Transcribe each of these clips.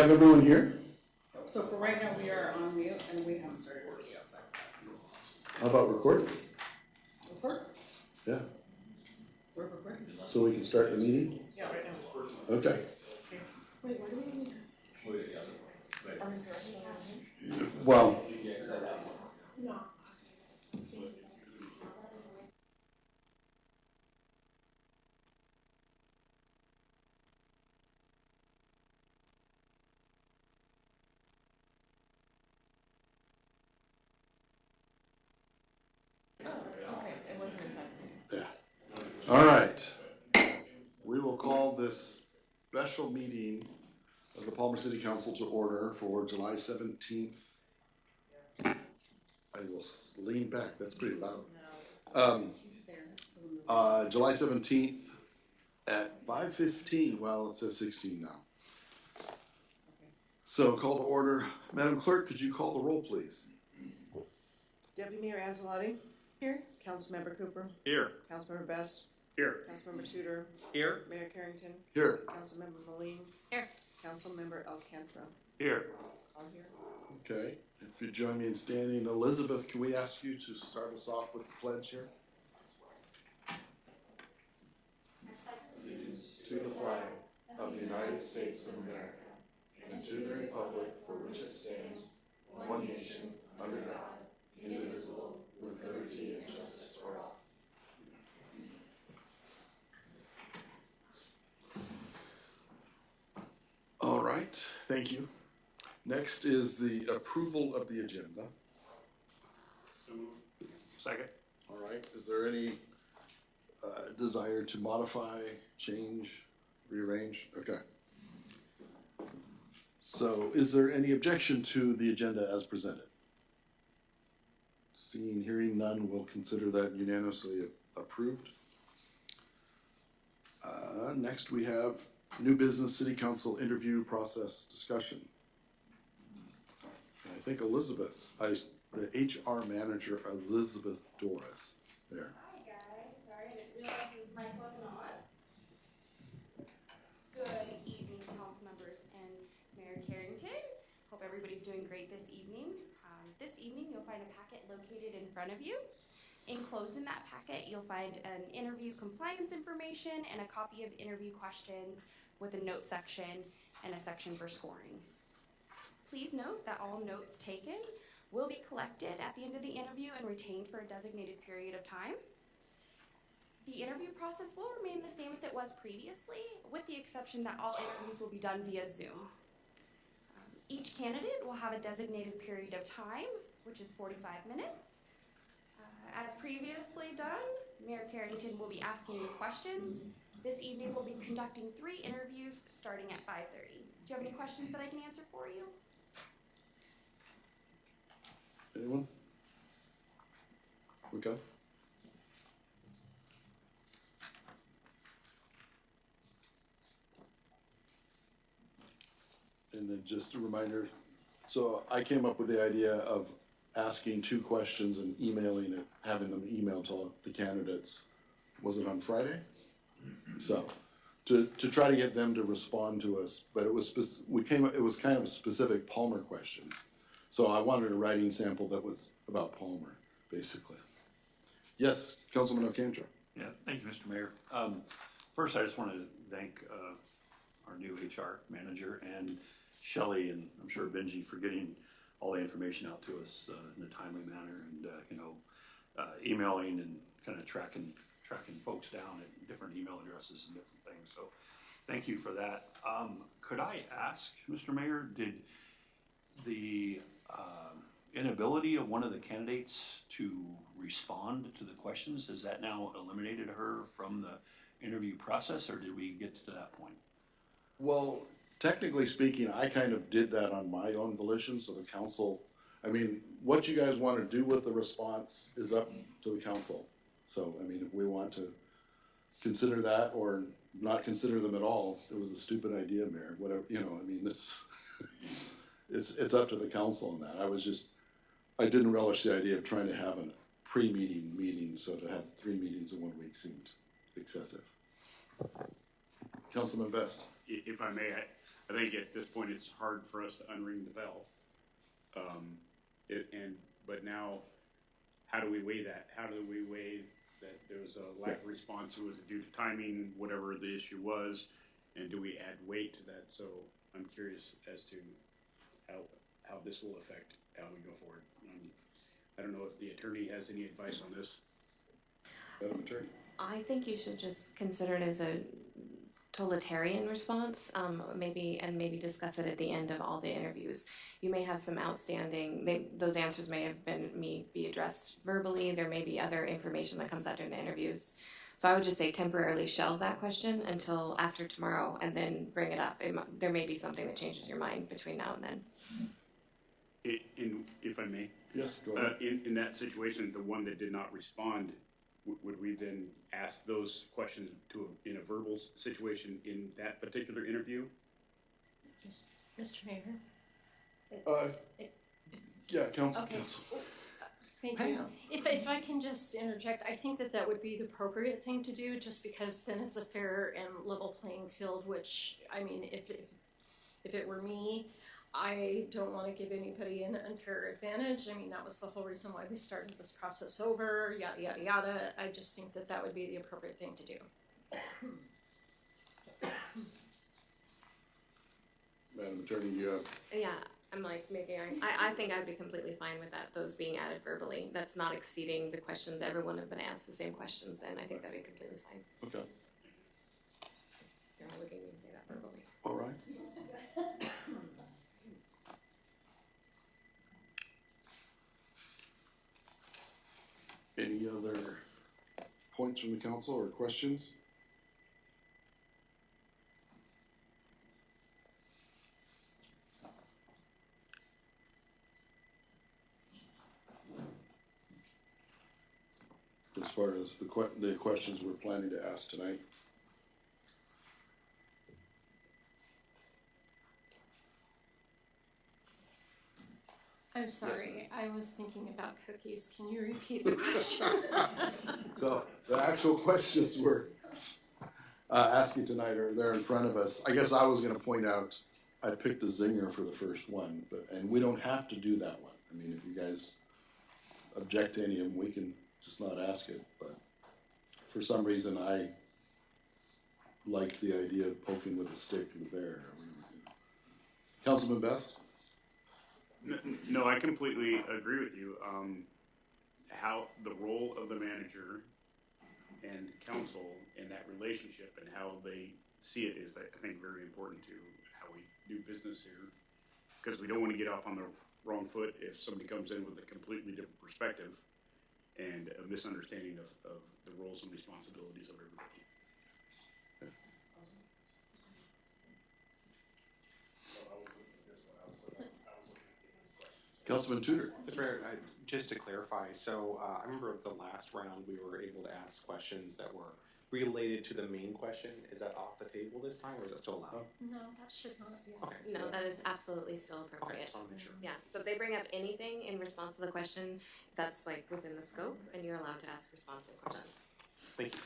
have everyone here? So for right now, we are on mute and we haven't started working yet. How about record? Record? Yeah, We're recording. so we can start the meeting? Yeah, right now. Okay. Wait, what do we need? Or is there still Well, no. Oh, okay, it wasn't a second. yeah. All right. We will call this special meeting of the Palmer City Council to order for July 17th. I will lean back, that's pretty loud. July 17th at 5:15, well, it says 16 now. So call to order. Madam Clerk, could you call the roll, please? Deputy Mayor Anzalotti. Here. Councilmember Cooper. Here. Councilmember Best. Here. Councilmember Tudor. Here. Mayor Carrington. Here. Councilmember Moline. Here. Councilmember Alcantara. Here. All here. Okay, if you join me in standing, Elizabeth, can we ask you to start us off with the pledge here? To the flag of the United States of America and to the republic for which it stands, one nation, under God, indivisible, with liberty and justice for all. All right, thank you. Next is the approval of the agenda. Second. All right, is there any desire to modify, change, rearrange? Okay. So is there any objection to the agenda as presented? Seeing, hearing none, we'll consider that unanimously approved. Next we have new business city council interview process discussion. And I think Elizabeth, the HR manager, Elizabeth Doris, there. Hi guys, sorry I didn't realize this mic wasn't on. Good evening, council members and Mayor Carrington. Hope everybody's doing great this evening. This evening you'll find a packet located in front of you. Enclosed in that packet you'll find an interview compliance information and a copy of interview questions with a note section and a section for scoring. Please note that all notes taken will be collected at the end of the interview and retained for a designated period of time. The interview process will remain the same as it was previously, with the exception that all interviews will be done via Zoom. Each candidate will have a designated period of time, which is 45 minutes. As previously done, Mayor Carrington will be asking you questions. This evening we'll be conducting 3 interviews starting at 5:30. Do you have any questions that I can answer for you? Anyone? Okay. And then just a reminder, so I came up with the idea of asking 2 questions and emailing it, having them email to the candidates. Was it on Friday? So, to try to get them to respond to us, but it was it was kind of specific Palmer questions. So I wanted a writing sample that was about Palmer, basically. Yes, Councilman Alcantara. Yeah, thank you, Mr. Mayor. First, I just want to thank our new HR manager and Shelley, and I'm sure Benji, for getting all the information out to us in a timely manner, and emailing and kind of tracking folks down at different email addresses and different things. So, thank you for that. Could I ask, Mr. Mayor, did the inability of one of the candidates to respond to the questions, has that now eliminated her from the interview process, or did we get to that point? Well, technically speaking, I kind of did that on my own volition, so the council, I mean, what you guys want to do with the response is up to the council. So, I mean, if we want to consider that or not consider them at all, it was a stupid idea, Mayor, whatever, you know, I mean, it's, it's up to the council on that. I didn't relish the idea of trying to have a pre-meeting meeting, so to have 3 meetings in 1 week seemed excessive. Councilman Best. If I may, I think at this point, it's hard for us to unring the bell. But now, how do we weigh that? How do we weigh that there was a lack of response, was it due to timing, whatever the issue was, and do we add weight to that? So I'm curious as to how this will affect how we go forward. I don't know if the attorney has any advice on this. Madam Attorney? I think you should just consider it as a totalitarian response, maybe discuss it at the end of all the interviews. You may have some outstanding, those answers may have be addressed verbally, there may be other information that comes out during the interviews. So I would just say temporarily shelve that question until after tomorrow and then bring it up. There may be something that changes your mind between now and then. If I may? Yes, go ahead. In that situation, the one that did not respond, would we then ask those questions in a verbal situation in that particular interview? Mr. Mayor? Yeah, counsel. Okay. Thank you. If I can just interject, I think that would be the appropriate thing to do, just because then it's a fair and level playing field, which, I mean, if it were me, I don't want to give anybody an unfair advantage. I mean, that was the whole reason why we started this process over, yada, yada, yada. I just think that would be the appropriate thing to do. Madam Attorney, you have... Yeah, I'm like, maybe I think I'd be completely fine with that, those being added verbally. That's not exceeding the questions. Everyone have been asked the same questions then. I think that'd be completely fine. Okay. You're not looking at me to say that verbally. All right. Any other points from the council or questions? As far as the questions we're planning to ask tonight? I'm sorry, I was thinking about cookies. Can you repeat the question? So the actual questions we're asking tonight they're in front of us. I guess I was going to point out I picked a zinger for the first one, and we don't have to do that one. I mean, if you guys object to any of them, we can just not ask it. But for some reason, I liked the idea of poking with a stick to the bear. Councilman Best? No, I completely agree with you. How the role of the manager and council in that relationship and how they see it is, I think, very important to how we do business here. Because we don't want to get off on the wrong foot if somebody comes in with a completely different perspective and a misunderstanding of the roles and responsibilities of everybody. Councilman Tudor? Mr. Mayor, just to clarify, so I remember the last round we were able to ask questions that were related to the main question. Is that off the table this time, or is that still allowed? No, that should not be. Okay. No, that is absolutely still Okay, appropriate. just want to make sure. Yeah, so if they bring up anything in response to the question, that's like within the scope, and you're allowed to ask responsive questions. Thank you.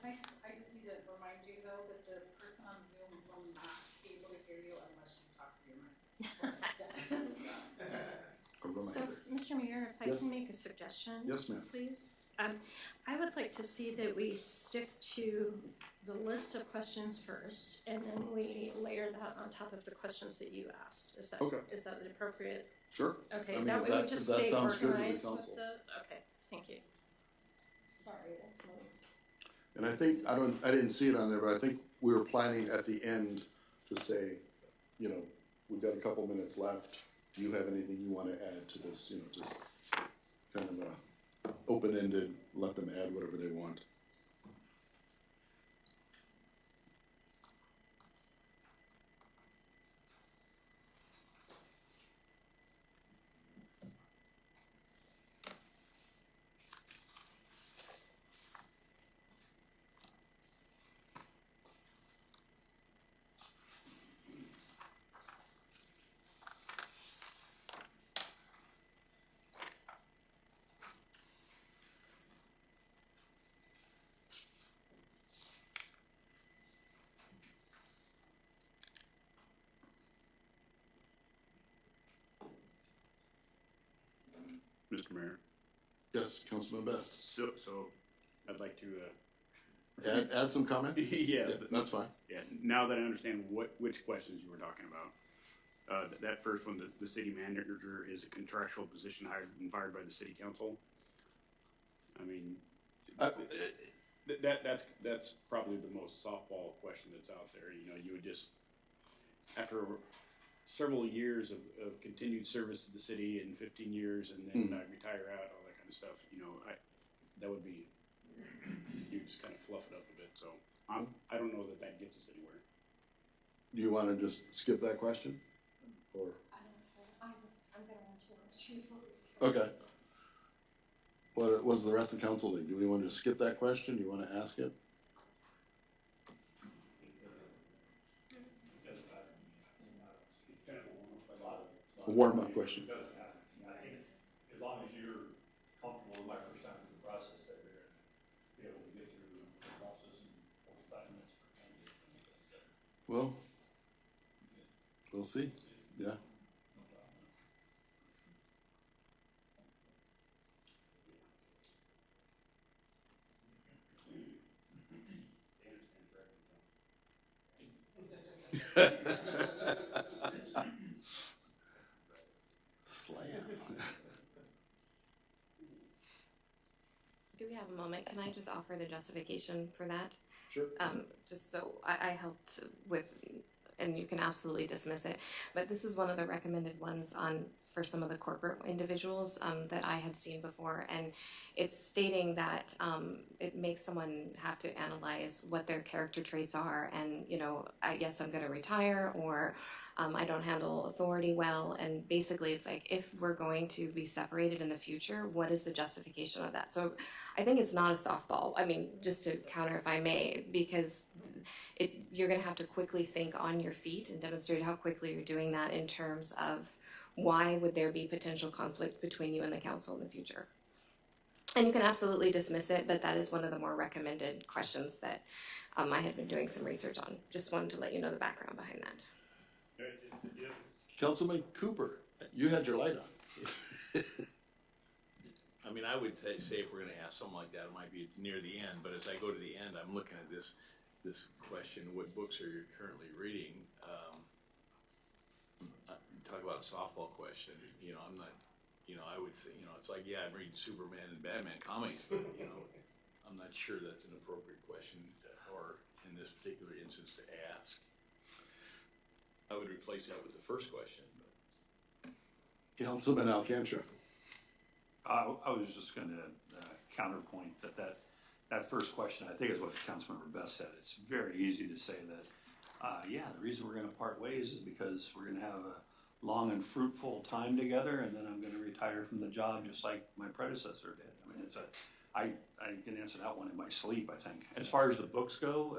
I just need to remind you though that the person on Zoom will not be able to hear you unless you talk to your mic. So, Mr. Mayor, if I Yes. can make a suggestion? Yes, ma'am. Please? I would like to see that we stick to the list of questions first, and then we layer that on top of the questions that you asked. Is that, Okay. is that appropriate? Sure. Okay, I mean, that if way that- we just if that stay sounds good to the organized with council. the, okay, thank you. Sorry, that's my. And I think, I didn't see it on there, but I think we were planning at the end to say, you know, we've got a couple minutes left. Do you have anything you want to add to this? You know, just kind of open-ended, let them add whatever they want. Mr. Mayor. Yes, Councilman Best. So I'd like to, Add some comment? yeah, That's fine. yeah, now that I understand which questions you were talking about. That first one, the city manager is a contractual position hired and fired by the city council. I mean, that's probably the most softball question that's out there. You know, you would just, after several years of continued service to the city and 15 years and then retire out, all that kind of stuff, you know, that would be, you just kind of fluff it up a bit. So I don't know that gets us anywhere. Do you want to just skip that question? Or? I'm gonna want to. Okay. What was the rest of the council think? Do we want to skip that question? Do you want to ask it? A warm-up question. As long as you're comfortable with my first time through the process, that you're gonna be able to get through the process in 45 minutes per candidate. Well, we'll see. Yeah. Slam. Do we have a moment? Can I just offer the justification for that? Sure. Just so I helped with, and you can absolutely dismiss it, but this is one of the recommended ones for some of the corporate individuals that I had seen before, and it's stating that it makes someone have to analyze what their character traits are, and I guess I'm going to retire, or I don't handle authority well, and basically it's like, if we're going to be separated in the future, what is the justification of that? So I think it's not a softball. I mean, just to counter, if I may, because you're going to have to quickly think on your feet and demonstrate how quickly you're doing that in terms of why would there be potential conflict between you and the council in the future. And you can absolutely dismiss it, but that is one of the more recommended questions that I had been doing some research on. Just wanted to let you know the background behind that. Councilman Cooper, you had your light on. I mean, I would say if we're gonna ask something like that, it might be near the end, but as I go to the end, I'm looking at this question, what books are you currently reading? Talk about a softball question, I'm not, I would think, it's like, yeah, I'm reading Superman and Batman comics, but, I'm not sure that's an appropriate question, or in this particular instance, to ask. I would replace that with the first question. Councilman Alcantara. I was just going to counterpoint that first question, I think is what Councilmember Best said. It's very easy to say that, the reason we're going to part ways is because we're going to have a long and fruitful time together, and then I'm going to retire from the job just like my predecessor did. I mean, I can answer that one in my sleep, I think. As far as the books go,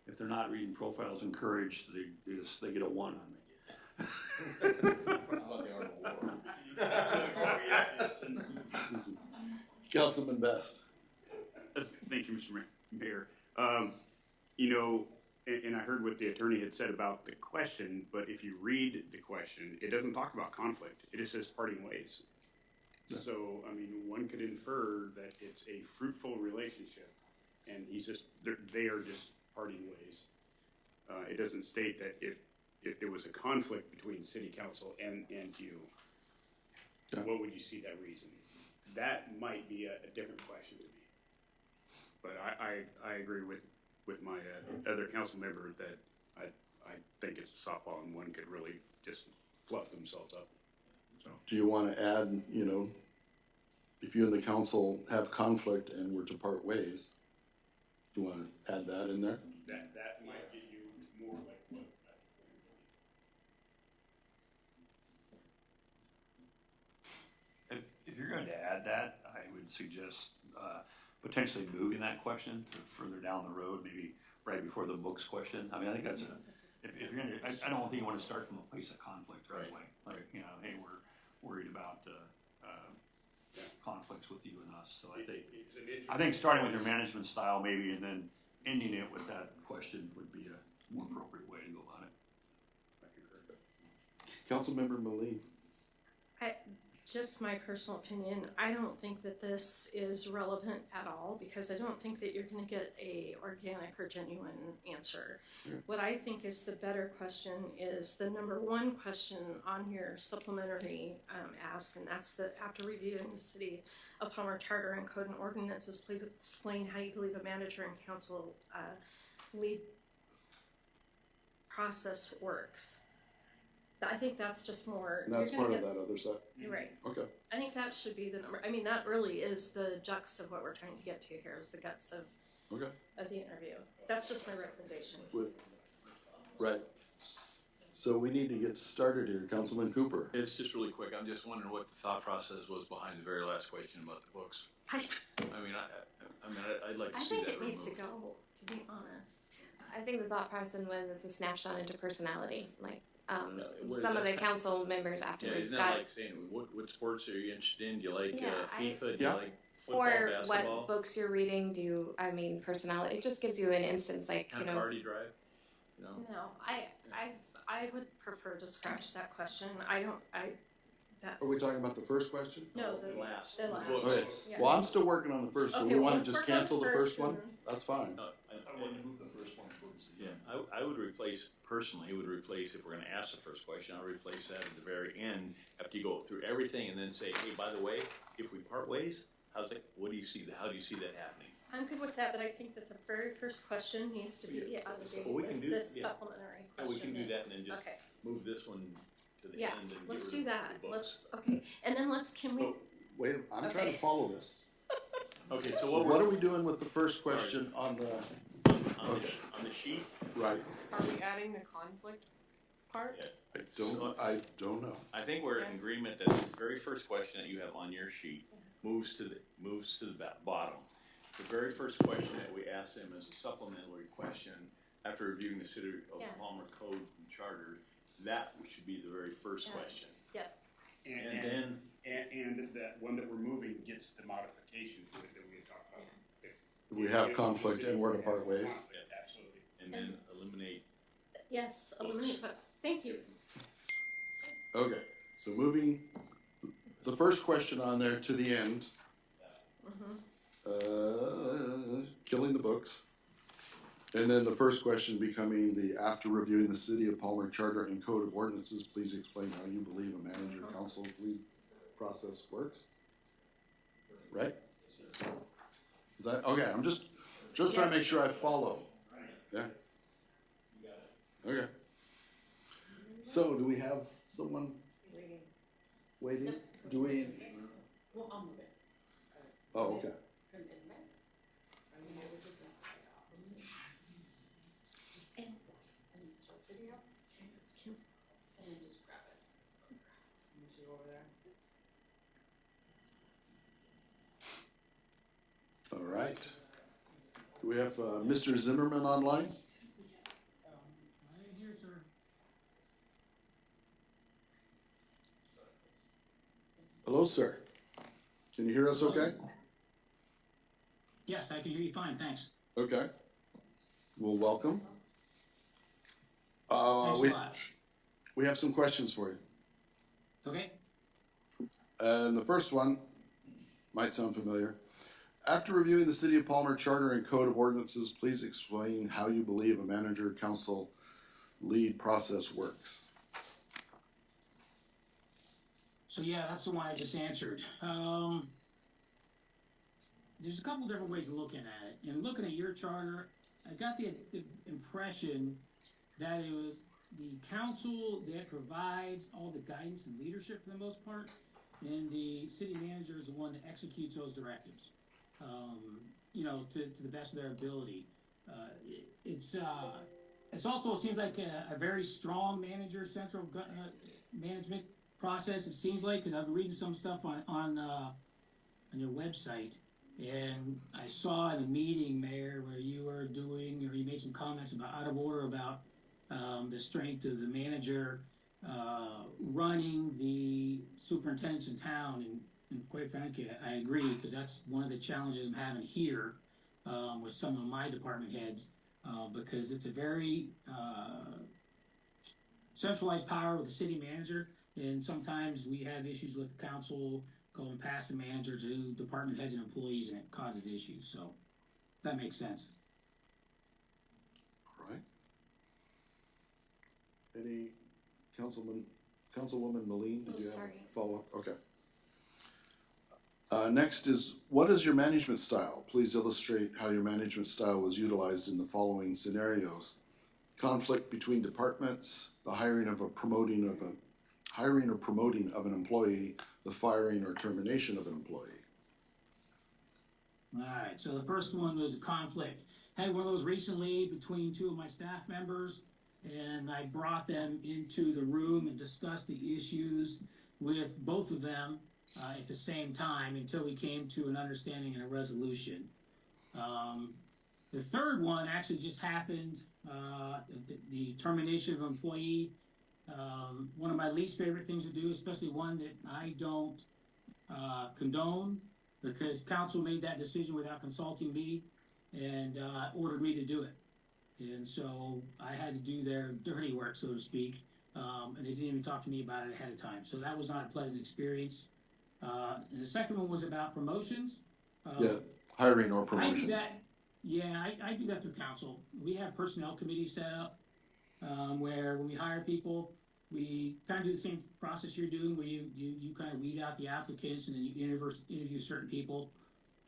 if they're not reading Profiles in Courage, they get a 1 on me. Councilman Best. Thank you, Mr. Mayor. And I heard what the attorney had said about the question, but if you read the question, it doesn't talk about conflict. It just says parting ways. Yeah. So, I mean, one could infer that it's a fruitful relationship, and they are just parting ways. It doesn't state that if there was a conflict between city council and you, yeah, what would you see that reason? That might be a different question to me. But I agree with my other council member that I think it's a softball and one could really just fluff themselves up. So. Do you want to add, if you and the council have conflict and were to part ways, do you want to add that in there? That might get you more like what I think. If you're going to add that, I would suggest potentially moving that question to further down the road, maybe right before the books question. I mean, I think that's if you're going to, I don't think you want to start from a place of conflict right away. Like, hey, we're worried about conflicts with you and us. So I think starting with your management style maybe, and then ending it with that question would be a more appropriate way to go about it. Councilmember Moline. just my personal opinion, I don't think that this is relevant at all because I don't think that you're going to get a organic or genuine answer. What I think is the better question is the number one question on your supplementary ask, and that's the after reviewing the City of Palmer Charter and Code and Ordinances, please explain how you believe a manager and council lead process works. I think that's just more. And that's part of that other set? You're right. Okay. I think that should be the number. I mean, that really is the juxt of what we're trying to get to here, is the guts of Okay. the interview. That's just my recommendation. Right. So we need to get started here. Councilman Cooper. It's just really quick. I'm just wondering what the thought process was behind the very last question about the books. I'd like to I see think that it needs to removed. go, to be honest. I think the thought process was it's a snapshot into personality. Like where some of the that- council members Yeah, afterwards isn't that got, like saying, what sports are you interested in? Do you like Yeah, FIFA? Do you Yeah. like football, or basketball? what books you're reading. Personality. It just gives you an instance, like Kind you of know. car do you drive? You know? No, I would prefer to scratch that question. That's. Are we talking about the first question? No, The last. the last. Books. Okay. Yeah. Well, I'm still working on the first, so Okay, we well, want let's to just work on cancel the first one? and- That's fine. No, I want to move the first one towards the Yeah, end. I would replace, personally, if we're gonna ask the first question, I would replace that at the very end, after you go through everything and then say, hey, by the way, if we part ways, how do you see that happening? I'm good with that, but I think that the very first question needs to be out of date. Well, we can Is do- this yeah. supplementary And question? we can do that and then just Okay, move this one to the yeah, end and get let's rid do of that. the books. Okay, and then can we, Oh, wait, I'm trying Okay. to follow this. Okay, so So what what we're, are we doing with the first question on the, on the sheet, right? Are we adding the conflict part? yeah. I don't know. I think we're in agreement that the very first question that you have on your sheet moves to the bottom. The very first question that we ask them as a supplementary question, after reviewing the City of Yeah. Palmer Code and Charter, that should be the very first Yeah. question. And then, and that one that we're moving gets the modification to it that we had talked about. If we have conflict and where to part ways. Conflict, absolutely. and then eliminate, yes, eliminate books. Thank you. Okay, so moving the first question on there to the end. Killing the books. And then the first question becoming after reviewing the City of Palmer Charter and Code of Ordinances, please explain how you believe a manager council lead process works. Right? Is that, okay, I'm just trying to make sure I follow. Yeah? Okay. So, do we have someone waiting? Do we? Well, I'll move it. Oh, okay. It's Kim. And then just grab it. Move you over there. All right. Do we have Mr. Zimmerman online? Here, sir. Hello, sir. Can you hear us okay? Yes, I can hear you fine, thanks. Okay. Well, welcome. Thanks a lot. We have some questions for you. Okay, And the first one might sound familiar. After reviewing the City of Palmer Charter and Code of Ordinances, please explain how you believe a manager council lead process works. so yeah, that's the one I just answered. There's a couple different ways of looking at it. And looking at your charter, I got the impression that it was the council that provides all the guidance and leadership for the most part, and the city manager is the one that executes those directives, to the best of their ability. It's also seems like a very strong manager central management process. It seems like, because I've been reading some stuff on your website, and I saw in the meeting, Mayor, where you made some comments about out of order about the strength of the manager running the superintendents in town, and quite frankly, I agree, because that's one of the challenges I'm having here with some of my department heads, because it's a very centralized power with the city manager. And sometimes we have issues with council going past the manager to department heads and employees, and it causes issues, so that makes sense. All right. Any Councilwoman Moline, did you have Sorry. a follow-up? Okay. Next is, what is your management style? Please illustrate how your management style was utilized in the following scenarios. Conflict between departments, the hiring or promoting of an employee, the firing or termination of an employee. Alright, so the first one was a conflict. Had one of those recently between two of my staff members, and I brought them into the room and discussed the issues with both of them at the same time until we came to an understanding and a resolution. The third one actually just happened, the termination of an employee. One of my least favorite things to do, especially one that I don't condone, because council made that decision without consulting me and ordered me to do it. And so I had to do their dirty work, so to speak, and they didn't even talk to me about it ahead of time. So that was not a pleasant experience. And the second one was about promotions. Yeah, hiring or I do promotion. that. Yeah, I do that through council. We have personnel committees set up where when we hire people, we kind of do the same process you're doing, where you kind of weed out the applicants and then you interview certain people,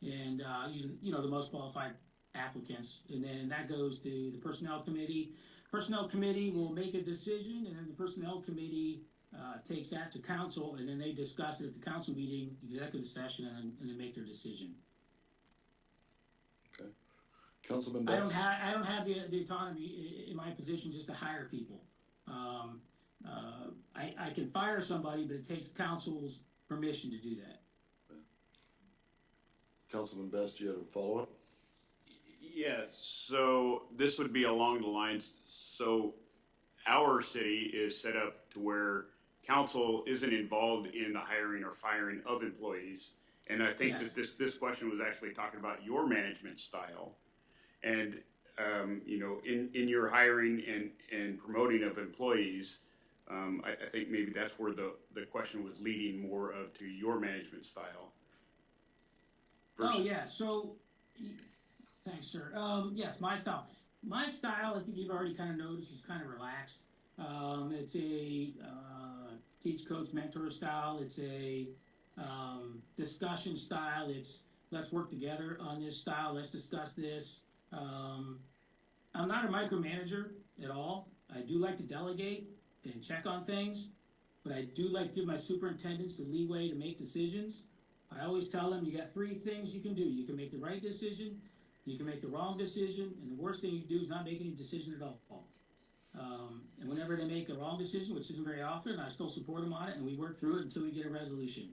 and usually the most qualified applicants, and then that goes to the personnel committee. Personnel committee will make a decision, and then the personnel committee takes that to council, and then they discuss it at the council meeting, executive session, and then make their decision. Okay. Councilman I Best. don't have the autonomy in my position just to hire people. I can fire somebody, but it takes council's permission to do that. Councilman Best, you had a follow-up? Yes, so this would be along the lines, so our city is set up to where council isn't involved in the hiring or firing of employees. And I think Yes. that this question was actually talking about your management style. And, in your hiring and promoting of employees, I think maybe that's where the question was leading more of to your management style. Oh, yeah, so, thanks, sir. Yes, my style. My style, I think you've already kind of noticed, is kind of relaxed. It's a teach, coach, mentor style. It's a discussion style. It's let's work together on this style. Let's discuss this. I'm not a micromanager at all. I do like to delegate and check on things, but I do like to give my superintendents the leeway to make decisions. I always tell them you got three things you can do. You can make the right decision, you can make the wrong decision, and the worst thing you can do is not make any decision at all. And whenever they make a wrong decision, which isn't very often, I still support them on it, and we work through it until we get a resolution.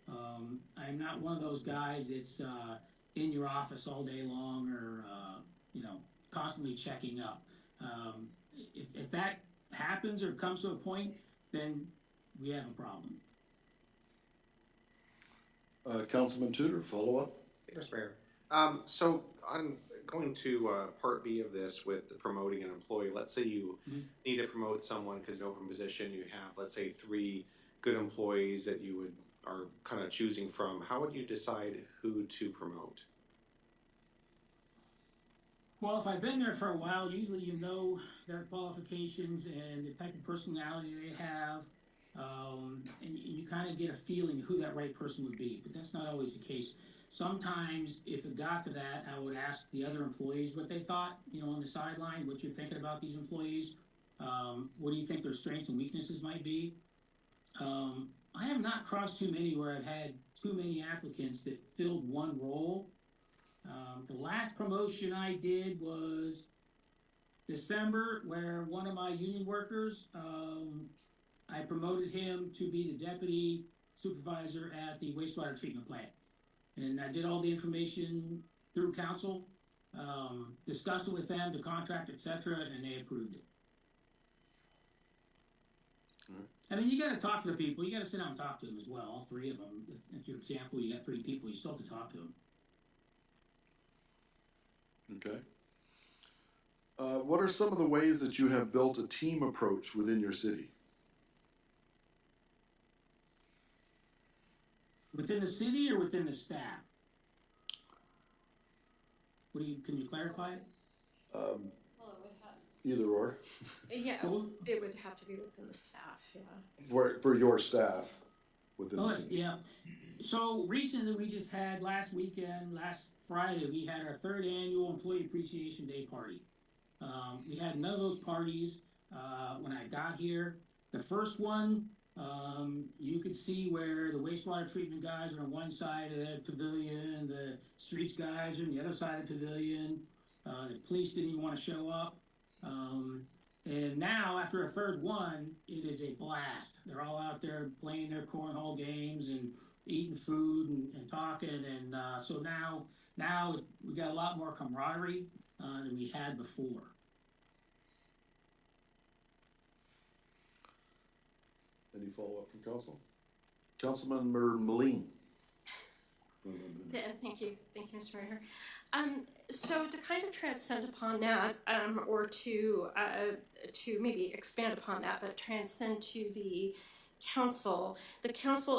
I'm not one of those guys that's in your office all day long or constantly checking up. If that happens or comes to a point, then we have a problem. Councilman Tudor, follow-up? Mr. Mayor. So I'm going to part B of this with promoting an employee. Let's say you need to promote someone because in an open position you have, let's say, 3 good employees that you are kind of choosing from. How would you decide who to promote? Well, if I've been there for a while, usually you know their qualifications and the type of personality they have, and you kind of get a feeling of who that right person would be. But that's not always the case. Sometimes, if it got to that, I would ask the other employees what they thought, on the sideline, what you're thinking about these employees. What do you think their strengths and weaknesses might be? I have not crossed too many where I've had too many applicants that filled one role. The last promotion I did was December, where one of my union workers, I promoted him to be the deputy supervisor at the wastewater treatment plant. And I did all the information through council, discussed it with them, the contract, etc., and they approved it. I mean, you got to talk to the people. You got to sit down and talk to them as well, all 3 of them. If your example, you got 3 people, you still have to talk to them. Okay. What are some of the ways that you have built a team approach within your city? Within the city or within the staff? Can you clarify it? Well, it would have, Either or, yeah, Well, it would have to be within the staff, yeah. for your staff within Oh, the city. yeah. So recently, we just had last Friday, we had our third annual Employee Appreciation Day party. We had none of those parties when I got here. The first one, you could see where the wastewater treatment guys are on one side of the pavilion, the streets guys are on the other side of the pavilion. The police didn't even want to show up. And now, after a third one, it is a blast. They're all out there playing their cornhole games and eating food and talking. And so now we got a lot more camaraderie than we had before. Any follow-up from council? Councilmember Moline. Yeah, thank you, Mr. Mayor. So to kind of transcend upon that, or to maybe expand upon that, but transcend to the council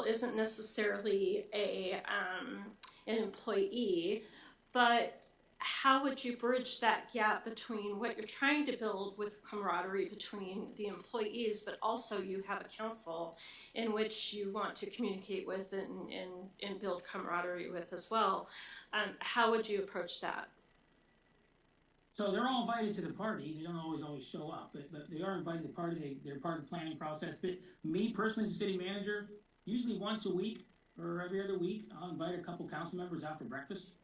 isn't necessarily an employee, but how would you bridge that gap between what you're trying to build with camaraderie between the employees, but also you have a council in which you want to communicate with and build camaraderie with as well? How would you approach that? So they're all invited to the party. They don't always show up, but they are invited to the party. They're part of the planning process. But me personally, as a city manager, usually once a week or every other week, I'll invite a couple council members out for breakfast.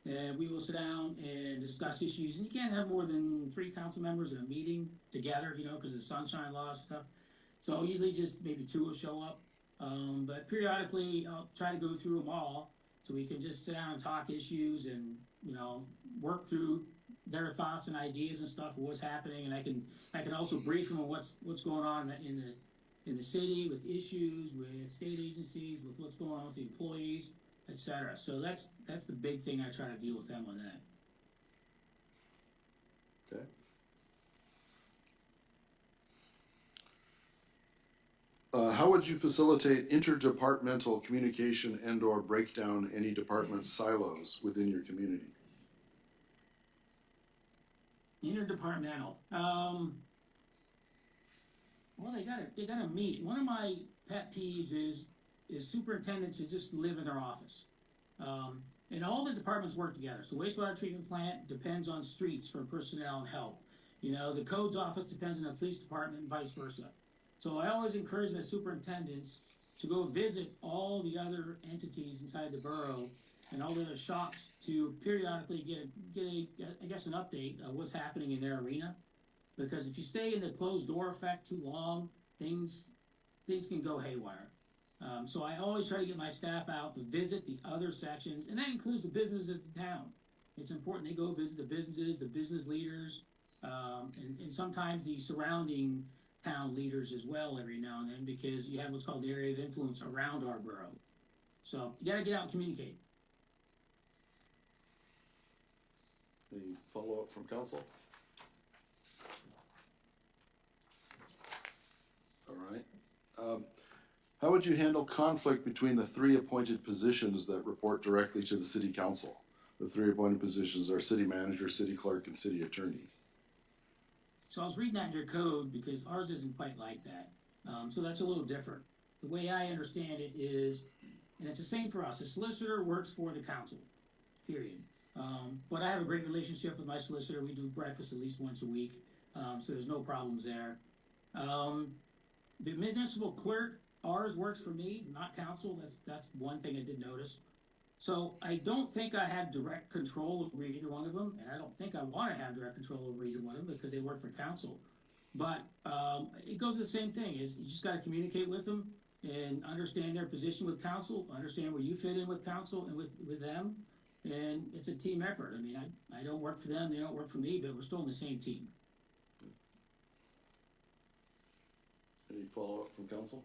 And we will sit down and discuss issues. And you can't have more than 3 council members in a meeting together, because of the sunshine law stuff. So usually just maybe 2 will show up. But periodically, I'll try to go through them all so we can just sit down and talk issues and, work through their thoughts and ideas and stuff of what's happening. And I can also brief them on what's going on in the city with issues, with state agencies, with what's going on with the employees, etc. So that's the big thing I try to deal with them on that. Okay. How would you facilitate interdepartmental communication and/or break down any department silos within your community? Interdepartmental. Well, they gotta meet. One of my pet peeves is superintendents who just live in their office. And all the departments work together. So wastewater treatment plant depends on streets for personnel and help. The codes office depends on the police department and vice versa. So I always encourage the superintendents to go visit all the other entities inside the borough and all the other shops to periodically get an update of what's happening in their arena. Because if you stay in the closed door effect too long, things can go haywire. So I always try to get my staff out to visit the other sections, and that includes the businesses of the town. It's important they go visit the businesses, the business leaders, and sometimes the surrounding town leaders as well every now and then, because you have what's called the area of influence around our borough. So you gotta get out and communicate. Any follow-up from council? All right. How would you handle conflict between the 3 appointed positions that report directly to the city council? The 3 appointed positions are city manager, city clerk, and city attorney. So I was reading that in your code because ours isn't quite like that. So that's a little different. The way I understand it is, and it's the same for us, a solicitor works for the council, period. But I have a great relationship with my solicitor. We do breakfast at least once a week, so there's no problems there. The municipal clerk, ours works for me, not council. That's one thing I did notice. So I don't think I have direct control over either one of them, and I don't think I want to have direct control over either one of them because they work for council. But it goes to the same thing: is you just got to communicate with them and understand their position with council, understand where you fit in with council and with them, and it's a team effort. I mean, I don't work for them, they don't work for me, but we're still in the same team. Any follow-up from council?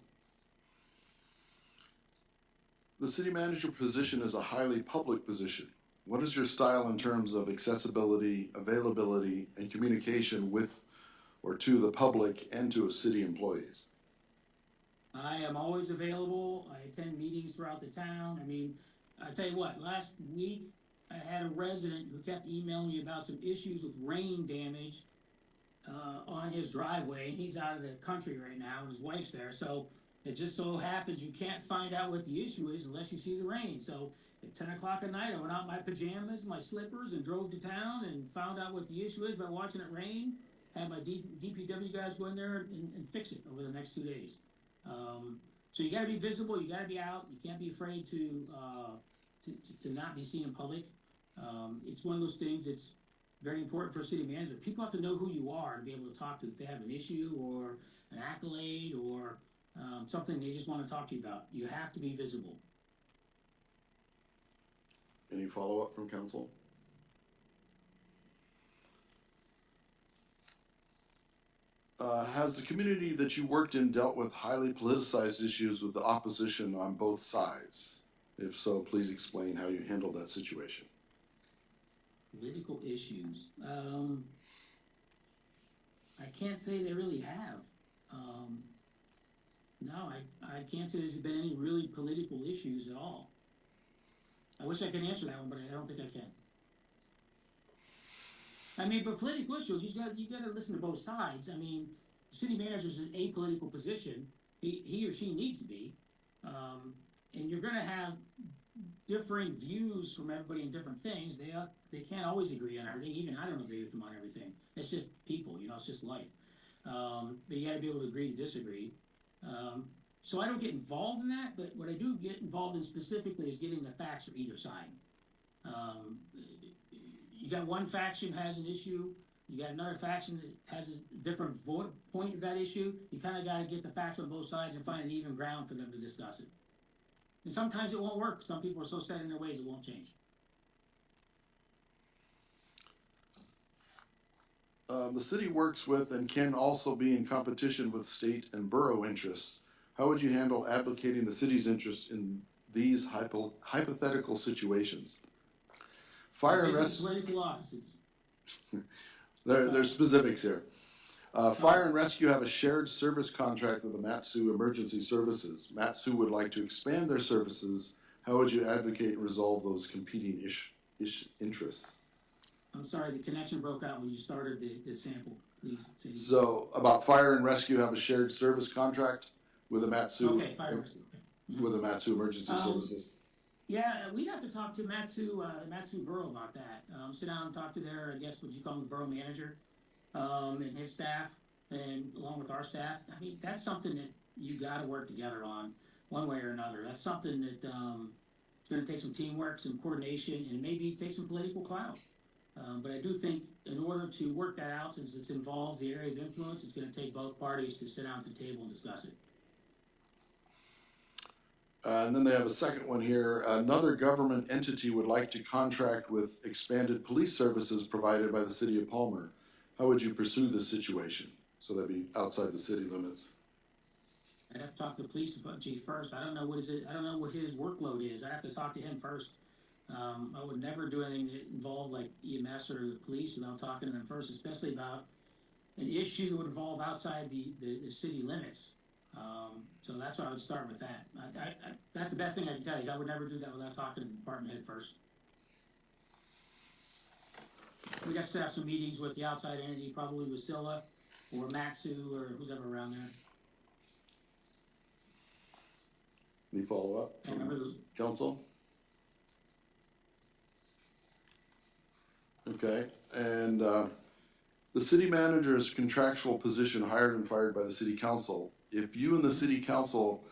The city manager position is a highly public position. What is your style in terms of accessibility, availability, and communication with or to the public and to city employees? I am always available. I attend meetings throughout the town. I mean, I tell you what, last week I had a resident who kept emailing me about some issues with rain damage on his driveway, and he's out of the country right now, and his wife's there. So it just so happens you can't find out what the issue is unless you see the rain. So at 10 o'clock at night, I went out in my pajamas, my slippers, and drove to town and found out what the issue is by watching it rain. Had my DPW guys go in there and fix it over the next 2 days. So you got to be visible. You got to be out. You can't be afraid to not be seen in public. It's one of those things that's very important for a city manager. People have to know who you are to be able to talk to if they have an issue or an accolade or something they just want to talk to you about. You have to be visible. Any follow-up from council? Has the community that you worked in dealt with highly politicized issues with the opposition on both sides? If so, please explain how you handled that situation. Political issues. I can't say they really have. No, I can't say there's been any really political issues at all. I wish I could answer that one, but I don't think I can. I mean, but political issues, you got to listen to both sides. I mean, the city manager's in a political position. He or she needs to be. And you're going to have differing views from everybody in different things. They can't always agree on everything. Even I don't agree with them on everything. It's just people, it's just life. But you got to be able to agree to disagree. So I don't get involved in that, but what I do get involved in specifically is getting the facts from either side. You got one faction has an issue, you got another faction that has a different point of that issue. You kind of got to get the facts on both sides and find an even ground for them to discuss it. And sometimes it won't work. Some people are so set in their ways it won't change. The city works with and can also be in competition with state and borough interests. How would you handle advocating the city's interests in these hypothetical situations? Fire and rescue. Political offices. There's specifics here. Fire and rescue have a shared service contract with the Mat-Su Emergency Services. Mat-Su would like to expand their services. How would you advocate and resolve those competing interests? I'm sorry, the connection broke out when you started the sample. Please. So, about fire and rescue have a shared service contract with the Mat-Su. Okay, fire and rescue. Okay. With the Mat-Su Emergency Services. Yeah, we'd have to talk to Mat-Su Borough about that. Sit down and talk to their, I guess, what you call the borough manager, and his staff, and along with our staff. I mean, that's something that you got to work together on, one way or another. That's something that it's going to take some teamwork, some coordination, and maybe take some political clout. But I do think in order to work that out, since it's involved the area of influence, it's going to take both parties to sit down at the table and discuss it. And then they have a second one here. Another government entity would like to contract with expanded police services provided by the city of Palmer. How would you pursue this situation? So that'd be outside the city limits. I'd have to talk to the police department chief first. I don't know what his workload is. I have to talk to him first. I would never do anything that involved like EMS or the police without talking to them first, especially about an issue that would involve outside the city limits. So that's why I would start with that. That's the best thing I can tell you is I would never do that without talking to the department head first. We'd have to set up some meetings with the outside entity, probably with Scylla or Mat-Su or who's ever around there. Any follow-up from council? Okay, and the city manager's contractual position hired and fired by the city council. If you and the city council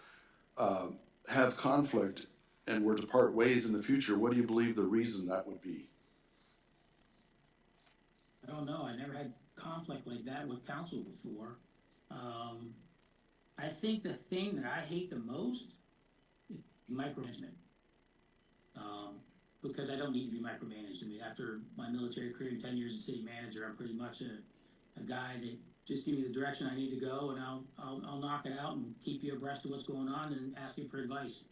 have conflict and were to part ways in the future, what do you believe the reason that would be? I don't know. I never had conflict like that with council before. I think the thing that I hate the most is micromanagement. Because I don't need to be micromanaged. I mean, after my military career and 10 years as city manager, I'm pretty much a guy that just give me the direction I need to go, and I'll knock it out and keep you abreast of what's going on and ask you for advice.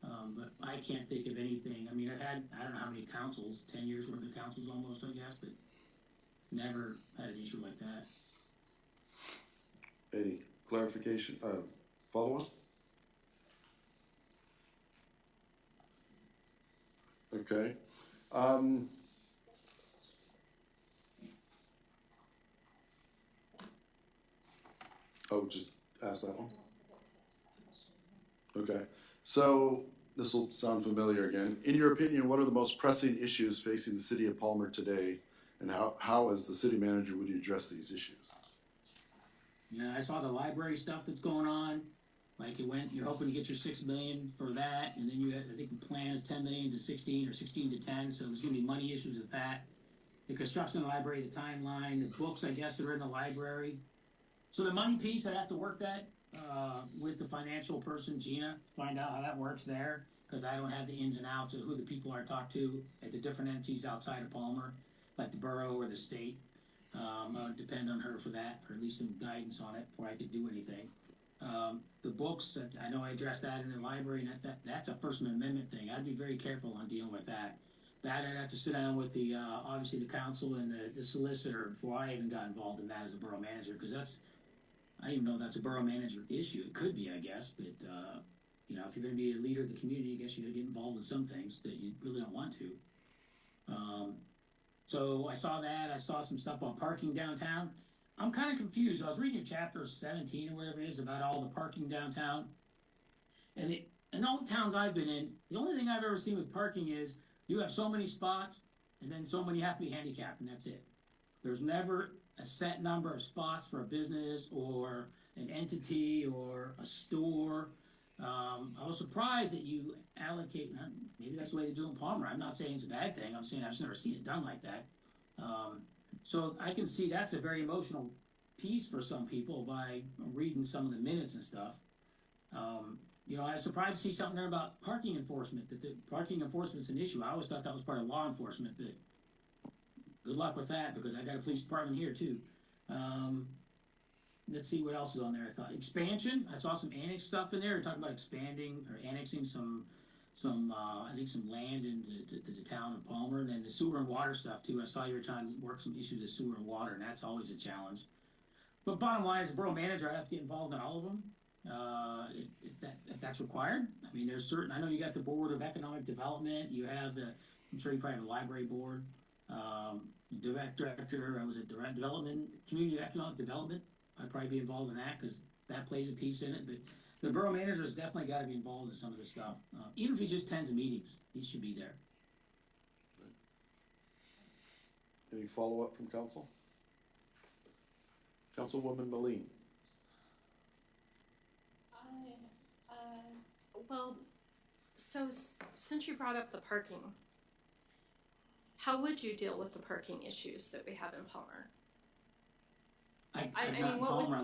But I can't think of anything. I mean, I don't know how many councils, 10 years worth of councils almost, I guess, but never had an issue like that. Any clarification, follow-up? Okay. Oh, just ask that one? Okay, so this will sound familiar again. In your opinion, what are the most pressing issues facing the city of Palmer today? And how as the city manager, would you address these issues? Yeah, I saw the library stuff that's going on. Like you're hoping to get your 6 million for that, and then you had, I think the plan is 10 million to 16 or 16 to 10, so there's gonna be money issues with that. The construction of the library, the timeline, the books, I guess, that are in the library. So the money piece, I'd have to work that, with the financial person, Gina, find out how that works there, cause I don't have the ins and outs of who the people are talked to at the different entities outside of Palmer, like the borough or the state. I would depend on her for that, for at least some guidance on it before I could do anything. The books, I know I addressed that in the library, and that's a First Amendment thing. I'd be very careful on dealing with that. That I'd have to sit down with the, obviously the council and the solicitor before I even got involved in that as a borough manager, because I didn't even know that's a borough manager issue. It could be, I guess, but, you know, if you're gonna be a leader of the community, I guess you gotta get involved in some things that you really don't want to. So I saw that, I saw some stuff on parking downtown. I'm kind of confused. I was reading chapter 17 or whatever it is about all the parking downtown. And in all the towns I've been in, the only thing I've ever seen with parking is you have so many spots and then so many have to be handicapped and that's it. There's never a set number of spots for a business or an entity or a store. I was surprised that you allocate, maybe that's the way they do in Palmer. I'm not saying it's a bad thing. I'm saying I've just never seen it done like that. So I can see that's a very emotional piece for some people by reading some of the minutes and stuff. You know, I was surprised to see something there about parking enforcement, that the parking enforcement's an issue. I always thought that was part of law enforcement, but good luck with that because I got a police department here too. Let's see what else is on there. I thought expansion. I saw some annex stuff in there. We're talking about expanding or annexing some I think some land into the town of Palmer, and then the sewer and water stuff too. I saw you were trying to work some issues with sewer and water, and that's always a challenge. But bottom line, as a borough manager, I have to get involved in all of them if that's required. I mean, there's certain. I know you got the Board of Economic Development. You have the. I'm sure you probably have a library board. Director. I was at Direct Development, Community Economic Development. I'd probably be involved in that because that plays a piece in it. But the borough manager has definitely got to be involved in some of this stuff. Even if he just attends the meetings, he should be there. Any follow-up from council? Councilwoman Moline. Well, so since you brought up the parking, how would you deal with the parking issues that we have in Palmer? I mean, Palmer,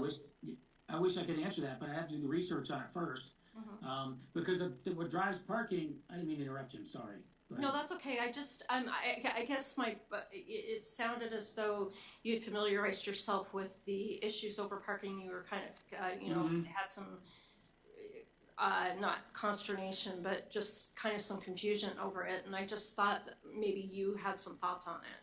I wish I could answer that, but I have to do the research on it first. Mm-hmm. Because what drives parking, I didn't mean to interrupt you, I'm sorry. No, that's okay. I just, I guess it sounded as though you had familiarized yourself with the issues over parking. You were kind of, you know, had some, not consternation, but just kind of some confusion over it. And I just thought that maybe you had some thoughts on it.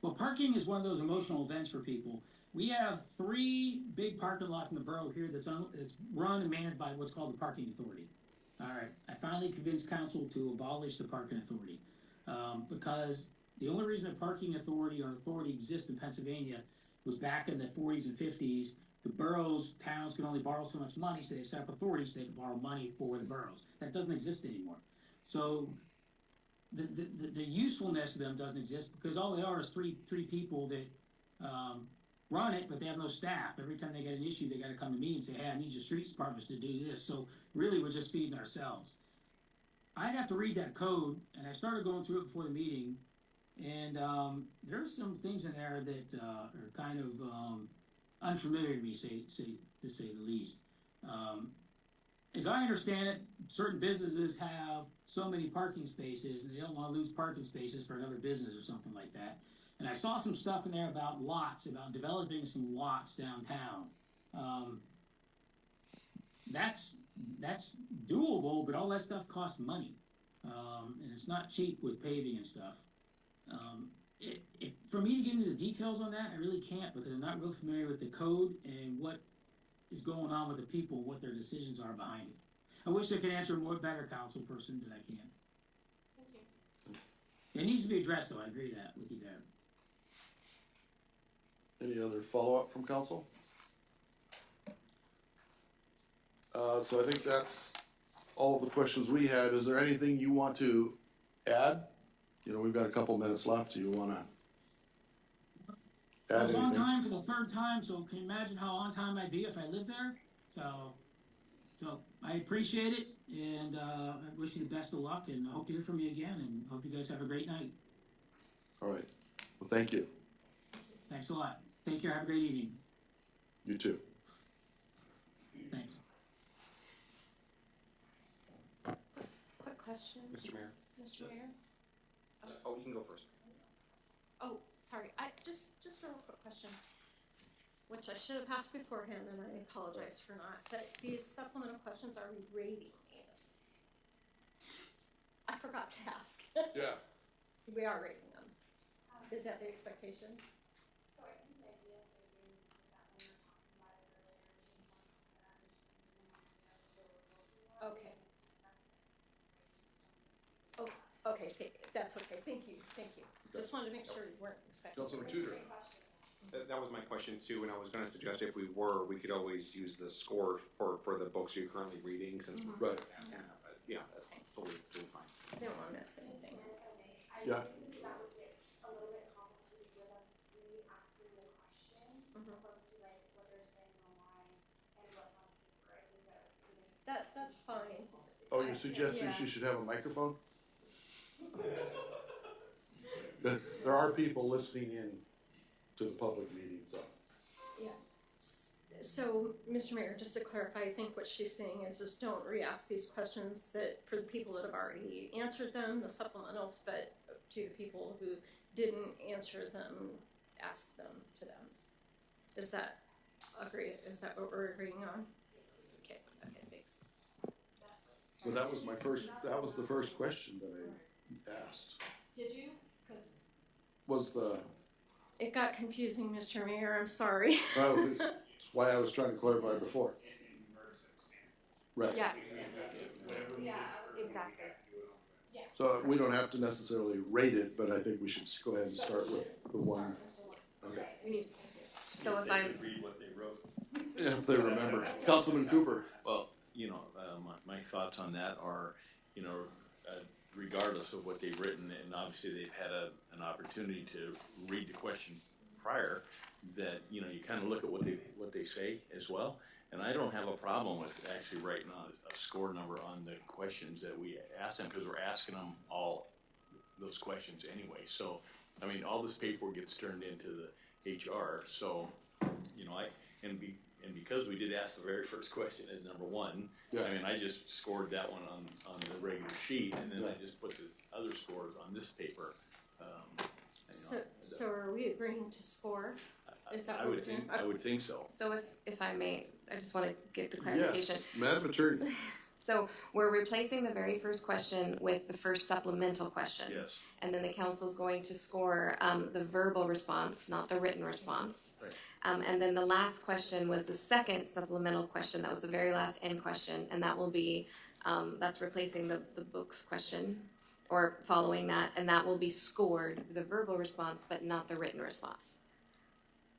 Well, parking is one of those emotional events for people. We have 3 big parking lots in the borough here that's run and managed by what's called the Parking Authority. All right, I finally convinced council to abolish the Parking Authority because the only reason a parking authority exists in Pennsylvania was back in the 40s and 50s. The boroughs, towns could only borrow so much money, so they set up authorities so they could borrow money for the boroughs. That doesn't exist anymore. So the usefulness of them doesn't exist because all they are is three people that run it, but they have no staff. Every time they get an issue, they got to come to me and say, hey, I need your streets departments to do this. So really, we're just feeding ourselves. I'd have to read that code, and I started going through it before the meeting, and there's some things in there that are kind of unfamiliar to me, to say the least. As I understand it, certain businesses have so many parking spaces, and they don't want to lose parking spaces for another business or something like that. And I saw some stuff in there about lots, about developing some lots downtown. That's doable, but all that stuff costs money, and it's not cheap with paving and stuff. For me to get into the details on that, I really can't because I'm not real familiar with the code and what is going on with the people, what their decisions are behind it. I wish I could answer more better, council person, than I can. Thank you. It needs to be addressed, though, I agree with you there. Any other follow-up from council? So I think that's all of the questions we had. Is there anything you want to add? You know, we've got a couple minutes left. Do you wanna I add was on anything? time for the third time, so can you imagine how on time I'd be if I lived there? So I appreciate it, and I wish you the best of luck, and I hope to hear from you again, and hope you guys have a great night. All right. Well, thank you. Thanks a lot. Take care. Have a great evening. You too. Thanks. Quick question, Mr. Mayor? Mr. Mayor? Oh, you can go first. Oh, sorry, I just a real quick question, which I should have asked beforehand, and I apologize for not, but these supplemental questions, are we rating these? I forgot to ask. Yeah. We are rating them. Is that the expectation? So I think the idea is we put that when we were talking about it earlier, just want to understand Okay. Oh, okay, that's okay, thank you. Just wanted to make sure you weren't expecting. Councilor Tudor. That was my question too, and I was gonna suggest if we were, we could always use the score for the books you're currently reading, since we're. Right. Yeah, that's totally fine. They don't want to miss anything. Yeah. that would get a little bit complicated with us re-asking the question, opposed to like what they're saying online and what's on paper. I think that would That's fine. Oh, you're suggesting she should have a microphone? There are people listening in to the public meeting, so. Yeah. So, Mr. Mayor, just to clarify, I think what she's saying is just don't re-ask these questions that, for the people that have already answered them, the supplementals, but to the people who didn't answer them, ask them to them. Is that what we're agreeing on? Okay, thanks. Well, that was the first question that I asked. Did you? Because Was the, it got confusing, Mr. Mayor, I'm sorry. well, that's why I was trying to clarify before. Right. Yeah. Yeah, exactly. So we don't have to necessarily rate it, but I think we should go ahead and start with the one. Okay. We need to. So if They I'm, could read what they wrote. If they remember. Councilman Cooper. Well, my thoughts on that are, regardless of what they've written, and obviously they've had an opportunity to read the question prior, that, you kind of look at what they say as well. And I don't have a problem with actually writing on a score number on the questions that we ask them, because we're asking them all those questions anyway. So, all this paperwork gets turned into the HR, so, because we did ask the very first question as number one, Yeah. I just scored that one on the regular sheet, and then I just put the other scores on this paper. So are we agreeing to score? Is that what we're doing? I would think so. so if I may, I just want to get the Yes, clarification. Madam Attorney. So we're replacing the very first question with the first supplemental question. Yes. And then the council's going to score the verbal response, not the written response. Right. And then the last question was the second supplemental question. That was the very last end question, and that will be that's replacing the books question, or following that, and that will be scored the verbal response, but not the written response.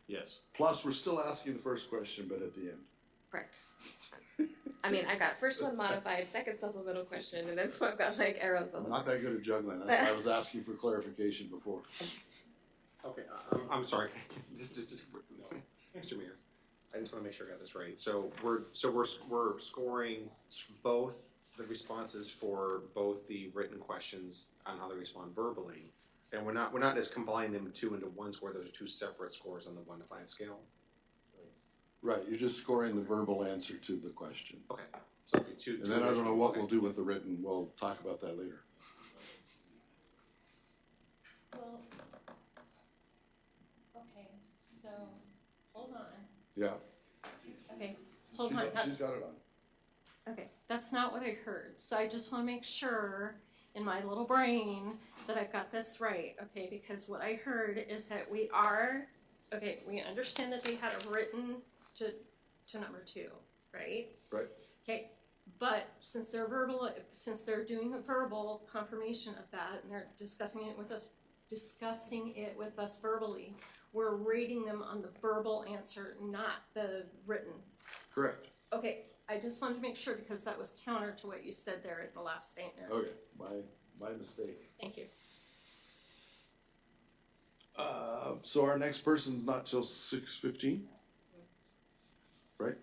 Yes. Plus, we're still asking the first question, but at the end. Correct. I got first one modified, second supplemental question, and then so I've got like arrows on I'm not that good at juggling. That's why I was asking for clarification before. Okay, I'm sorry, just, Mr. Mayor, I just wanna make sure I got this right. So we're scoring both the responses for both the written questions on how they respond verbally, and we're not just combining them two into one score, those are two separate scores on the 1 to 5 scale? Right, you're just scoring the verbal answer to the question. Okay, so it'll be two. And then I don't know what we'll do with the written. We'll talk about that later. Well, okay, so, hold on. Yeah. Okay, hold on. She's got it on. Okay, that's not what I heard. So I just want to make sure in my little brain that I've got this right. Okay, because what I heard is that we understand that they had a written to number 2, right? Right. Okay, But since they're doing a verbal confirmation of that, and they're discussing it with us verbally, we're rating them on the verbal answer, not the written. Correct. Okay, I just wanted to make sure because that was counter to what you said there in the last statement. Okay, my mistake. Thank you. So our next person's not till 6:15, right?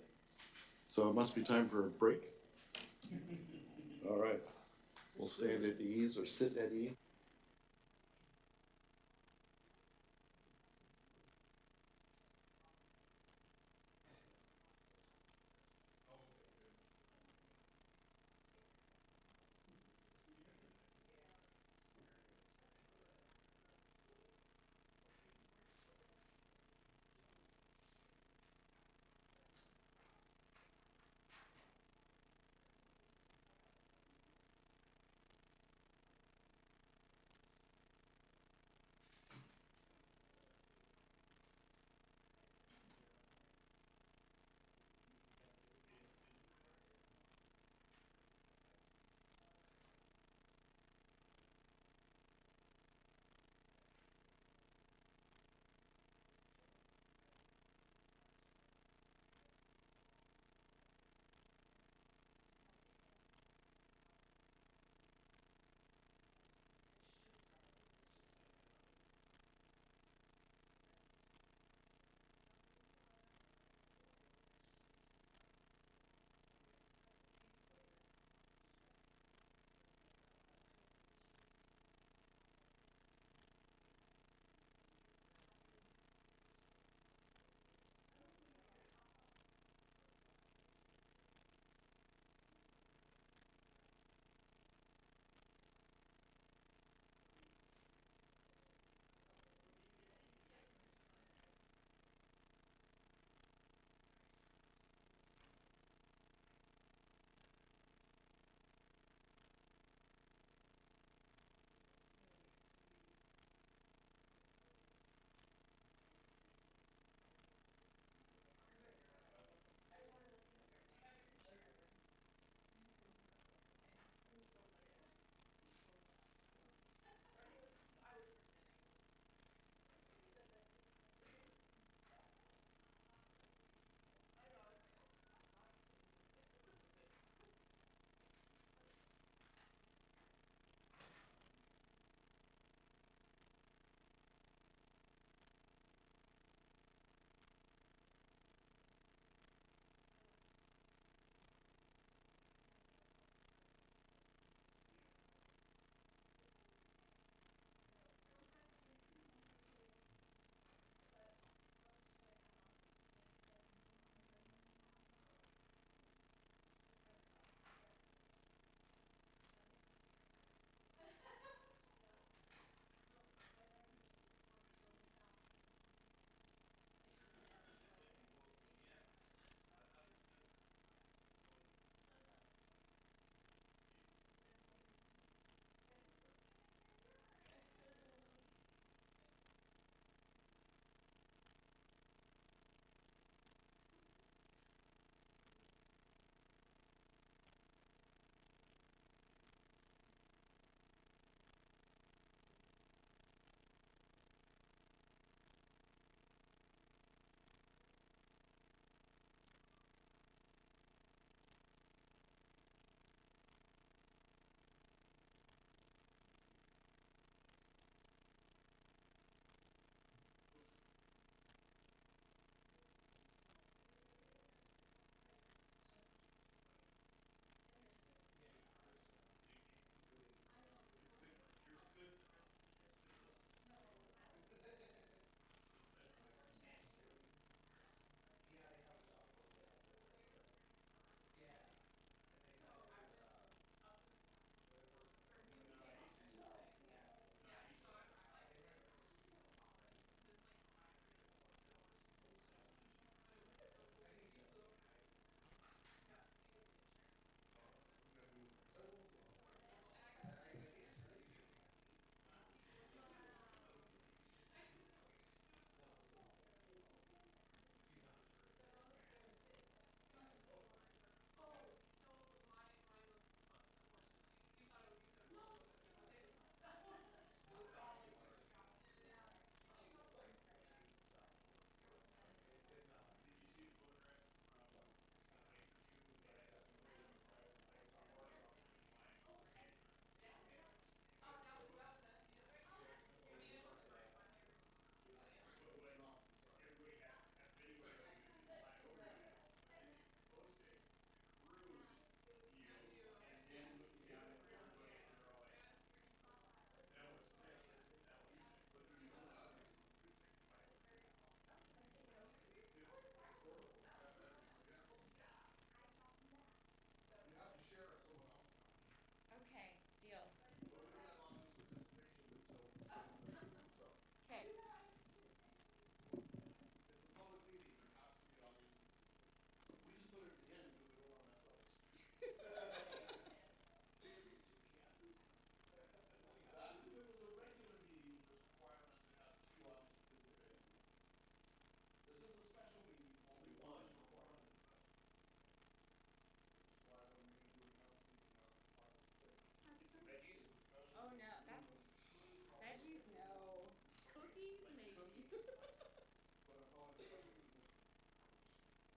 So it must be time for a break. All right, we'll stand at ease or sit at ease.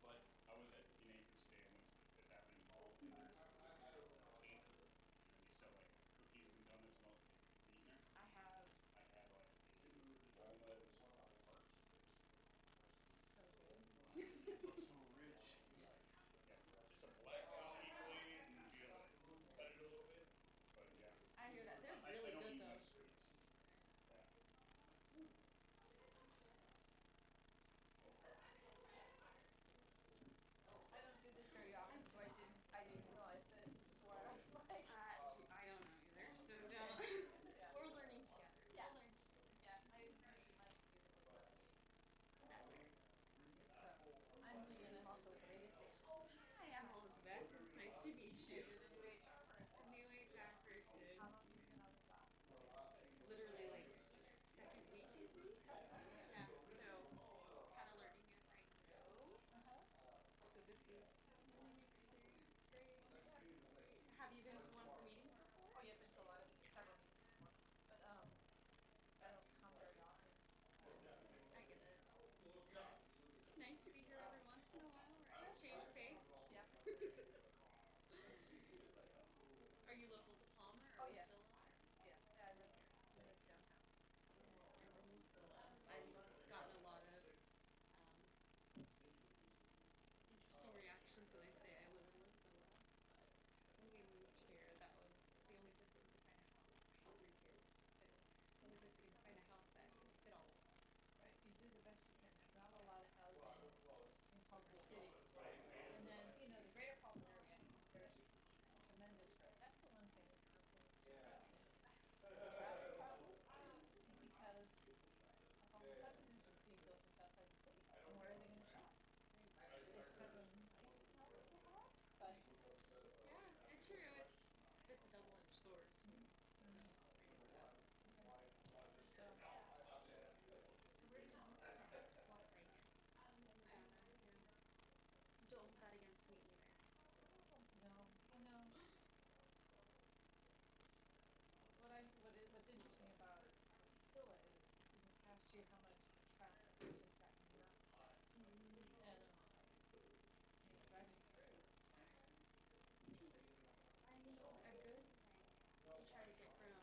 But I was at in Anchorage today. I went to the Fifth Avenue Mall, and there's Anchor, and they sell like cookies and donuts and all. Have you eaten there? I have. I had like walnut tart. So good. So rich. Yeah, just a black coffee please, and be able to cut it a little bit. But yeah, I hear that. They're I really don't good eat though. much sweets. Yeah. I don't do this very often, so I didn't realize that this is why I was like. I don't know either, so don't. Yeah. We're learning together. Yeah. We'll learn together. Yeah, I usually like to see the book. That's fair. So, I'm Jan and also with the radio station. Oh, hi, I'm Elizabeth. It's nice to meet you. The new HR person. The new HR person. How long have you been on the job? Literally like second week, I think. Yeah, so kind of learning it right now. So this is a new experience. Great. Have you been to one for meetings before? Oh, yeah, I've been to a lot of several meetings before, but I don't come very often. I get it. It's nice to be here every once in a while, right? Change of pace. Yep. Are you local to Palmer Oh, or yeah. Wasilla? Yeah, I live here. I live downtown. I'm from Wasilla. I've gotten a lot of interesting reactions when I say I live in Wasilla. But when we moved here, that was the only place we could find a house. I have 3 kids, so the only place we could find a house that could fit all of us. Right, you do the best you can. There's not a lot of housing in Culver City. And then, the greater Culver area, there's tremendous growth. That's the one thing that's constantly the traffic problem is because of all the subdivisions being built just outside the city. And where are they gonna shop? It's kind of a nice problem, but Yeah, and true. It's a double-edged sword. so where did you move from? Las Vegas. I don't know. Yeah. Don't hold that against me either. No. What's interesting about Priscilla is in the past year how much traffic has just gotten nuts. And driving through. I mean, a good you try to get from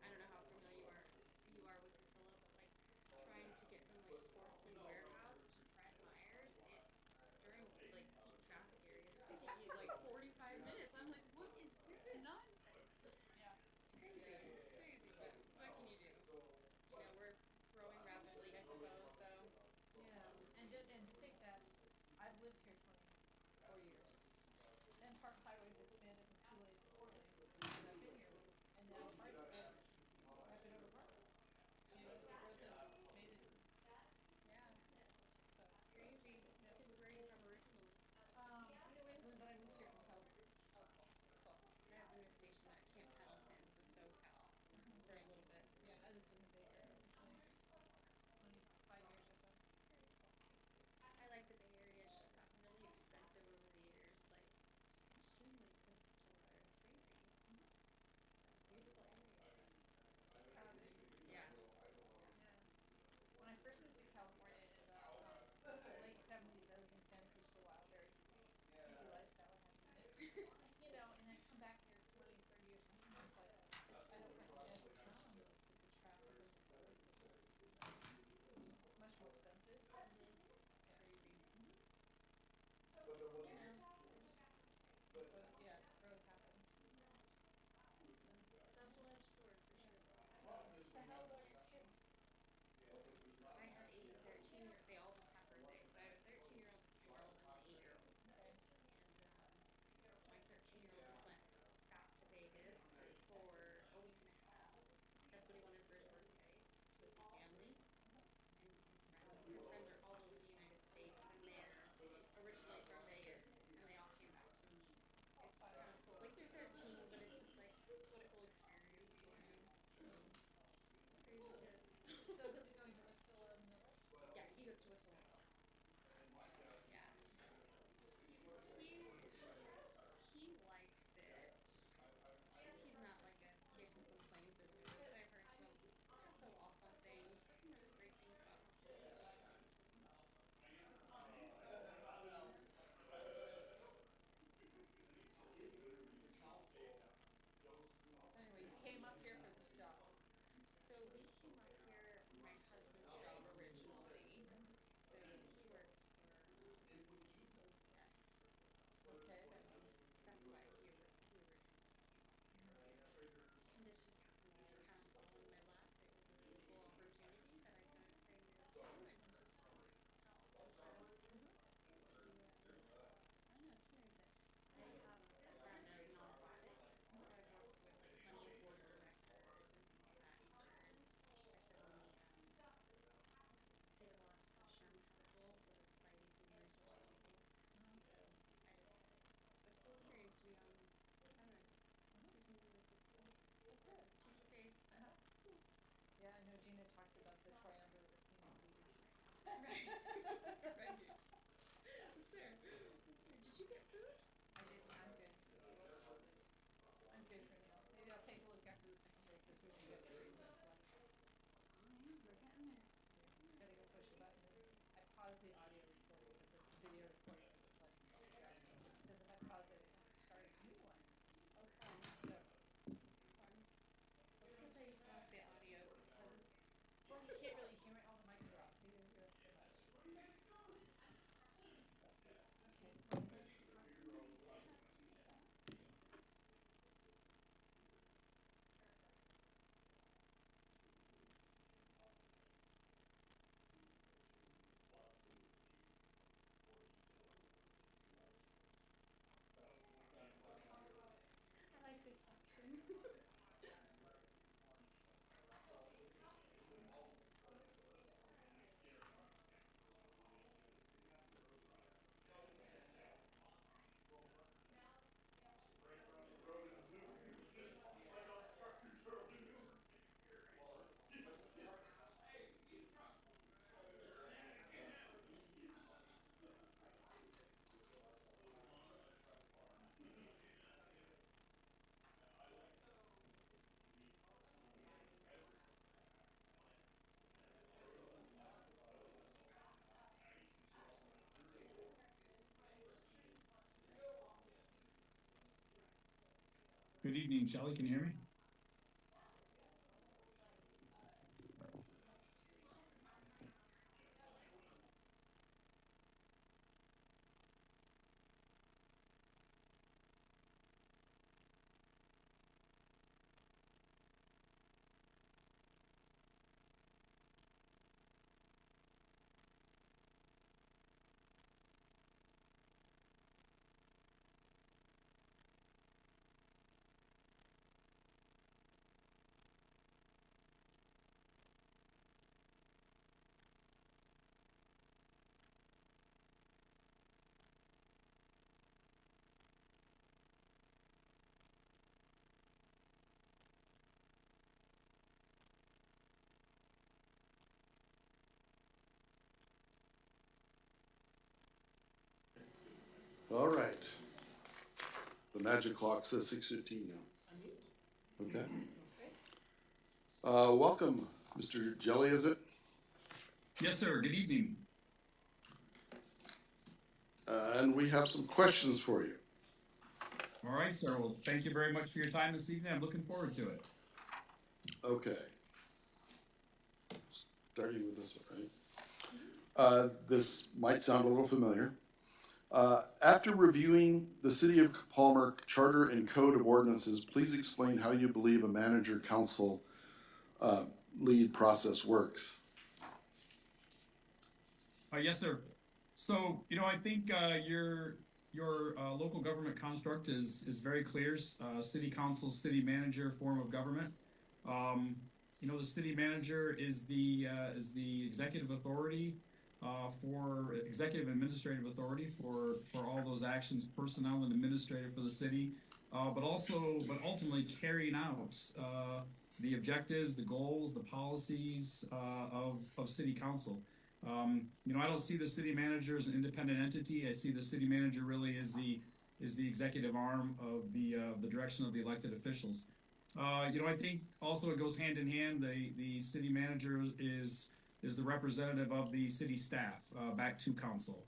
I don't know how familiar you are with Priscilla, but like trying to get from like Sportsman Warehouse to Fred Meyer's, during like peak traffic areas, it could take you like 45 minutes. I'm like, what is this nonsense? Yeah. It's crazy. It's crazy. But what can you do? We're growing rapidly, I suppose. So Yeah. And to think that I've lived here 24 years. And Park Highway's expanded from 2 lanes to 4 lanes since I've been here. And now Hartsville has been overgrown. The growth has made it. yeah, So it's crazy. Because where are you from originally? New England, but I moved here from Calgary. I have been stationed at Camp Pendleton, so SoCal, for a little bit. Yeah, I lived in the Bay Area for 25 years or so. I like the Bay Area. It's just gotten really expensive over the years. Like, Extremely halfway under, you know. Right. Right. There. Did you get food? I didn't, I'm good. I'm good for now. Maybe I'll take a look after the second break, because we've only got 30 minutes left. We're getting there. Gotta go push a button. I paused the audio recording, but the video recording, I just let it go. Because if I pause it, it has to start a new one. Okay. So, let's get ready to pause the audio, because, well, you can't really hear it, all the mics are off, so you don't hear it so much. I like this section. Good evening, Shelley. Can you hear me? All right. The magic clock says 6:15 now. Okay. Welcome, Mr. Jelly, is it? Yes, sir. Good evening. And we have some questions for you. All right, sir. Well, thank you very much for your time this evening. I'm looking forward to it. Okay. Starting with this one, right? This might sound a little familiar. After reviewing the City of Palmer Charter and Code of Ordinances, please explain how you believe a manager-council lead process works. Yes, sir. So, I think your local government construct is very clear. City council, city manager form of government. The city manager is the executive authority for executive administrative authority for all those actions, personnel and administrative for the city, but ultimately carrying out the objectives, the goals, the policies of city council. I don't see the city manager as an independent entity. I see the city manager really as the executive arm of the direction of the elected officials. I think also it goes hand in hand. The city manager is the representative of the city staff back to council.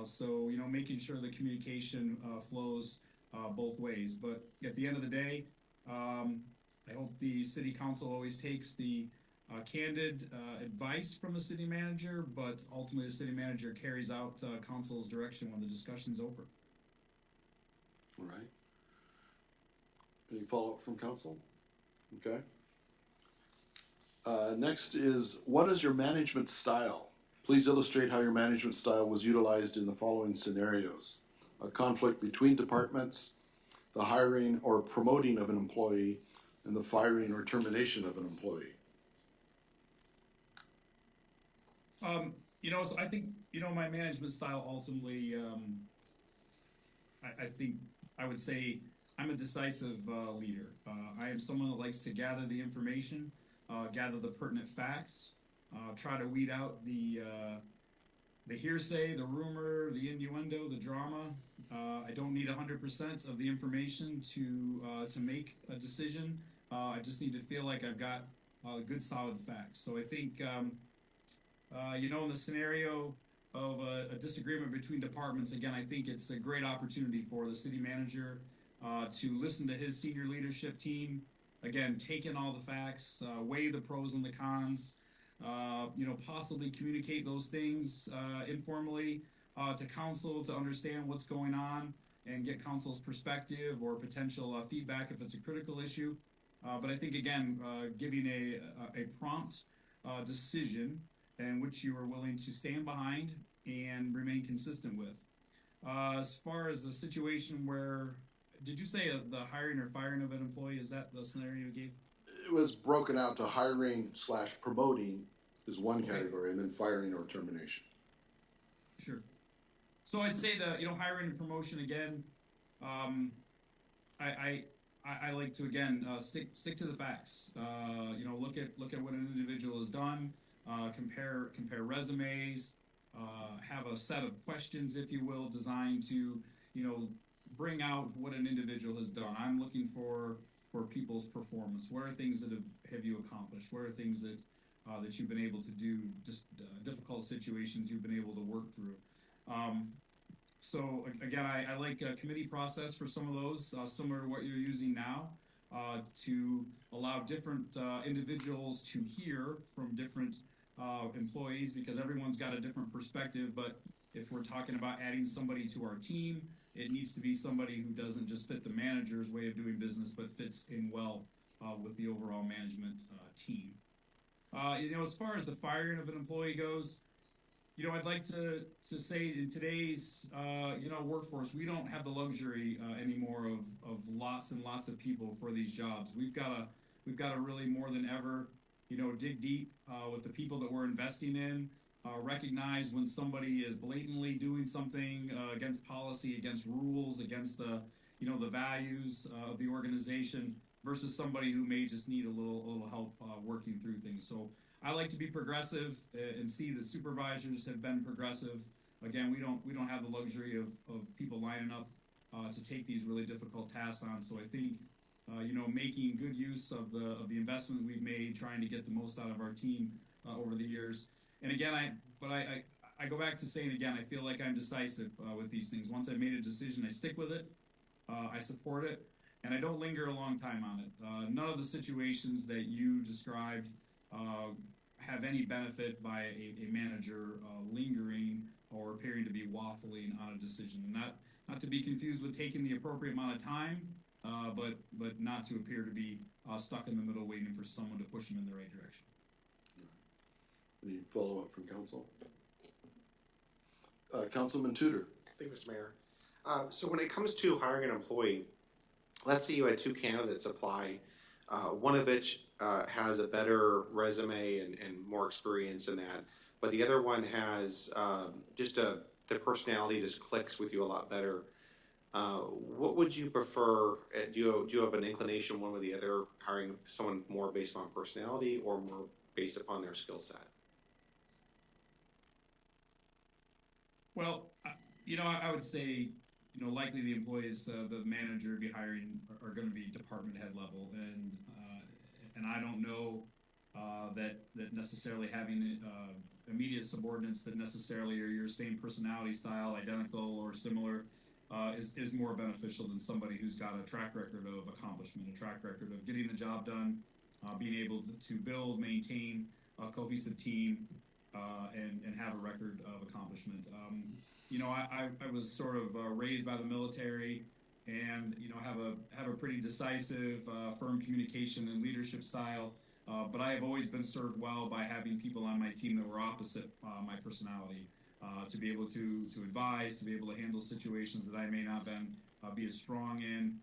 So making sure the communication flows both ways. But at the end of the day, I hope the city council always takes the candid advice from the city manager, but ultimately the city manager carries out council's direction when the discussion's over. All right. Any follow-up from council? Okay. Next is, what is your management style? Please illustrate how your management style was utilized in the following scenarios. A conflict between departments, the hiring or promoting of an employee, and the firing or termination of an employee. So I think, my management style ultimately, I think I would say I'm a decisive leader. I am someone that likes to gather the information, gather the pertinent facts, try to weed out the hearsay, the rumor, the innuendo, the drama. I don't need 100% of the information to make a decision. I just need to feel like I've got good, solid facts. So I think, in the scenario of a disagreement between departments, again, I think it's a great opportunity for the city manager to listen to his senior leadership team. Again, take in all the facts, weigh the pros and the cons, possibly communicate those things informally to council to understand what's going on and get council's perspective or potential feedback if it's a critical issue. But I think, again, giving a prompt decision in which you are willing to stand behind and remain consistent with. As far as the situation where, did you say the hiring or firing of an employee? Is that the scenario you gave? It was broken out to hiring/promoting is one category, and then firing or termination. Sure. So I'd say that, hiring and promotion again, I like to again stick to the facts. Look at what an individual has done. Compare resumes. Have a set of questions, if you will, designed to bring out what an individual has done. I'm looking for people's performance. What are things that have you accomplished? What are things that you've been able to do? Just difficult situations you've been able to work through. So again, I like a committee process for some of those, similar to what you're using now, to allow different individuals to hear from different employees, because everyone's got a different perspective. But if we're talking about adding somebody to our team, it needs to be somebody who doesn't just fit the manager's way of doing business, but fits in well with the overall management team. As far as the firing of an employee goes, I'd like to say in today's, workforce, we don't have the luxury anymore of lots and lots of people for these jobs. We've got to really more than ever, dig deep with the people that we're investing in, recognize when somebody is blatantly doing something against policy, against rules, against the values of the organization, versus somebody who may just need a little help working through things. So I like to be progressive and see that supervisors have been progressive. Again, we don't have the luxury of people lining up to take these really difficult tasks on. So I think making good use of the investment we've made, trying to get the most out of our team over the years. And again, I go back to saying again, I feel like I'm decisive with these things. Once I've made a decision, I stick with it. I support it, and I don't linger a long time on it. None of the situations that you described have any benefit by a manager lingering or appearing to be waffling on a decision. And not to be confused with taking the appropriate amount of time, but not to appear to be stuck in the middle waiting for someone to push them in the right direction. Any follow-up from council? Councilman Tudor. Thank you, Mr. Mayor. So when it comes to hiring an employee, let's say you had two candidates apply, one of which has a better resume and more experience in that, but the other one has the personality just clicks with you a lot better. What would you prefer? Do you have an inclination one way or the other, hiring someone more based on personality or more based upon their skill set? Well, I would say, likely the employees, the manager be hiring are going to be department head level, and I don't know that necessarily having immediate subordinates that necessarily are your same personality style, identical or similar, is more beneficial than somebody who's got a track record of accomplishment, a track record of getting the job done, being able to build, maintain a cohesive team, and have a record of accomplishment. I was sort of raised by the military, and have a pretty decisive, firm communication and leadership style. But I have always been served well by having people on my team that were opposite my personality, to be able to advise, to be able to handle situations that I may not be as strong in,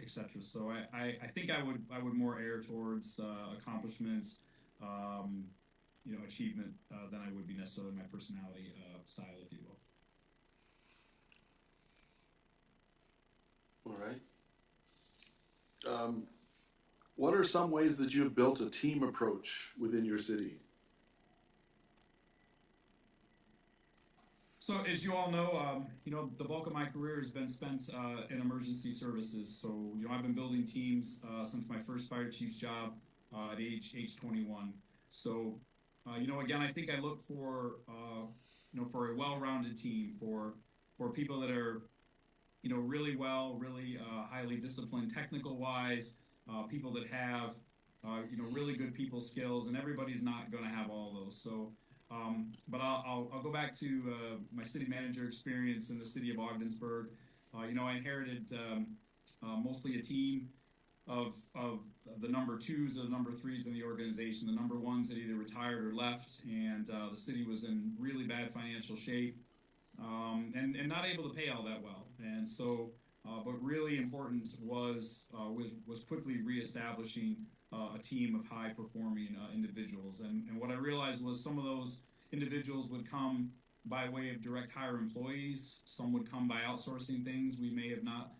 etc. So I think I would more err towards accomplishments, achievement than I would be necessarily my personality style, if you will. All right. What are some ways that you have built a team approach within your city? So as you all know, the bulk of my career has been spent in emergency services. So, I've been building teams since my first fire chief's job at age 21. So, again, I think I look for, for a well-rounded team, for people that are, really highly disciplined technical-wise, people that have, really good people skills, and everybody's not going to have all those. So, but I'll go back to my city manager experience in the city of Ogdensburg. I inherited mostly a team of the number twos or the number threes in the organization. The number ones had either retired or left, and the city was in really bad financial shape, and not able to pay all that well. And so, but really important was quickly reestablishing a team of high-performing individuals. And what I realized was some of those individuals would come by way of direct hire employees. Some would come by outsourcing things we may have not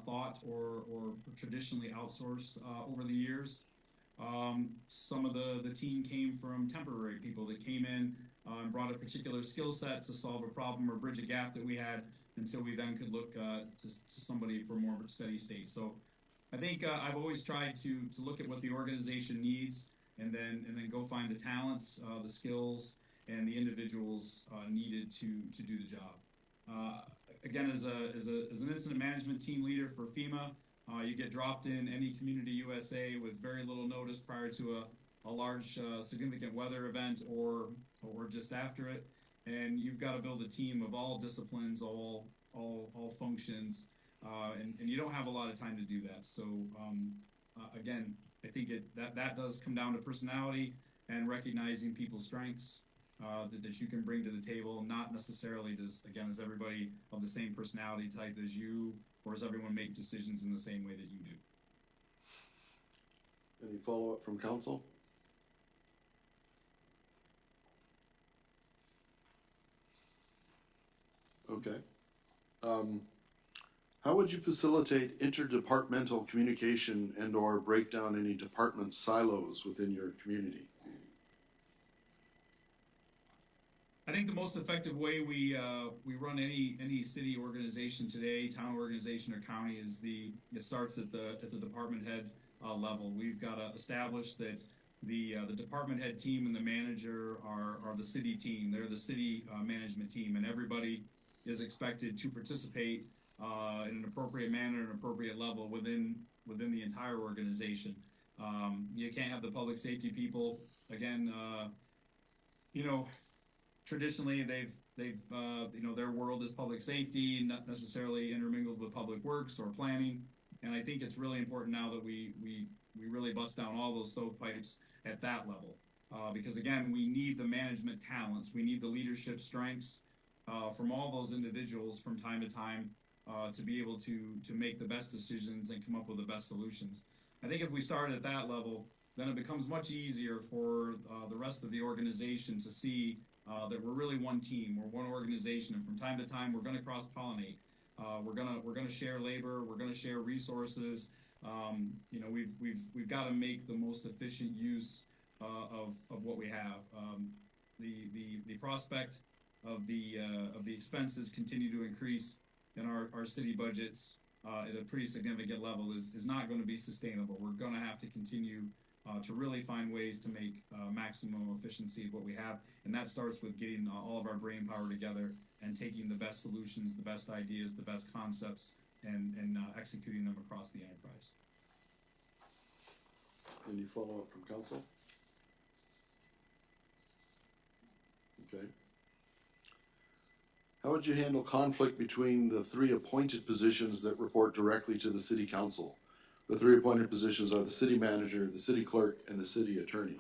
thought or traditionally outsourced over the years. Some of the team came from temporary people that came in and brought a particular skill set to solve a problem or bridge a gap that we had until we then could look to somebody for more steady state. So I think I've always tried to look at what the organization needs and then go find the talents, the skills, and the individuals needed to do the job. Again, as an incident management team leader for FEMA, you get dropped in any community USA with very little notice prior to a large significant weather event or just after it, and you've got to build a team of all disciplines, all functions. And you don't have a lot of time to do that. So again, I think that does come down to personality and recognizing people's strengths that you can bring to the table. Not necessarily does everybody of the same personality type as you, or does everyone make decisions in the same way that you do? Any follow-up from council? Okay. How would you facilitate interdepartmental communication and/or break down any department silos within your community? I think the most effective way we run any city organization today, town organization or county, it starts at the department head level. We've got to establish that the department head team and the manager are the city team. They're the city management team, and everybody is expected to participate in an appropriate manner, an appropriate level within the entire organization. You can't have the public safety people. Again, traditionally they've their world is public safety, not necessarily intermingled with public works or planning. And I think it's really important now that we really bust down all those stovepipes at that level, because again, we need the management talents, we need the leadership strengths from all those individuals from time to time. To be able to make the best decisions and come up with the best solutions. I think if we start at that level, then it becomes much easier for the rest of the organization to see that we're really one team, we're one organization, and from time to time we're going to cross-pollinate. We're gonna share labor, we're gonna share resources. We've got to make the most efficient use of what we have. The prospect of the expenses continue to increase in our city budgets at a pretty significant level is not going to be sustainable. We're going to have to continue to really find ways to make maximum efficiency of what we have, and that starts with getting all of our brain power together and taking the best solutions, the best ideas, the best concepts, and executing them across the enterprise. Any follow-up from council? Okay. How would you handle conflict between the three appointed positions that report directly to the city council? The three appointed positions are the city manager, the city clerk, and the city attorney.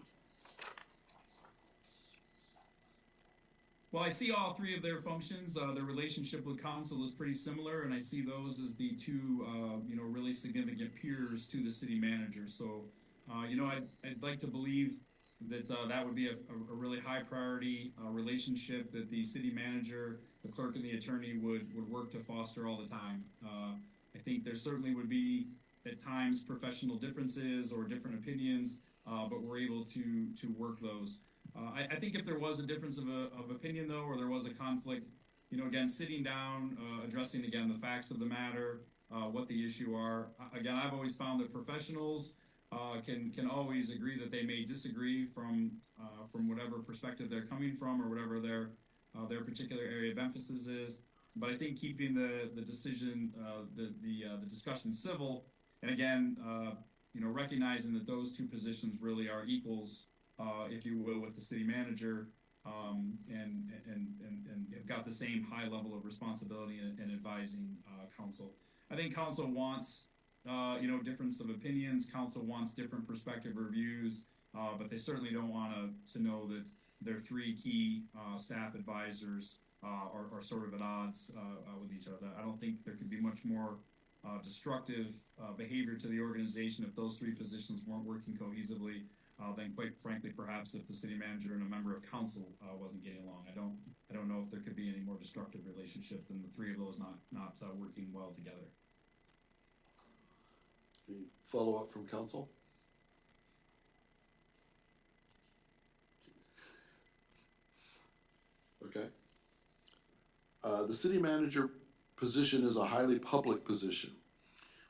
Well, I see all three of their functions. Their relationship with council is pretty similar, and I see those as the two, really significant peers to the city manager. So, I'd like to believe that that would be a really high priority relationship that the city manager, the clerk, and the attorney would work to foster all the time. I think there certainly would be at times professional differences or different opinions, but we're able to work those. I think if there was a difference of opinion though, or there was a conflict, again, sitting down, addressing again the facts of the matter, what the issue are. Again, I've always found that professionals can always agree that they may disagree from whatever perspective they're coming from or whatever their particular area of emphasis is. But I think keeping the decision, the discussion civil, and again, recognizing that those two positions really are equals, if you will, with the city manager, and have got the same high level of responsibility in advising council. I think council wants, difference of opinions. Council wants different perspective or views, but they certainly don't want to know that their three key staff advisors are sort of at odds with each other. I don't think there could be much more destructive behavior to the organization if those three positions weren't working cohesively than, quite frankly, perhaps if the city manager and a member of council wasn't getting along. I don't know if there could be any more destructive relationship than the three of those not working well together. Any follow-up from council? Okay. The city manager position is a highly public position.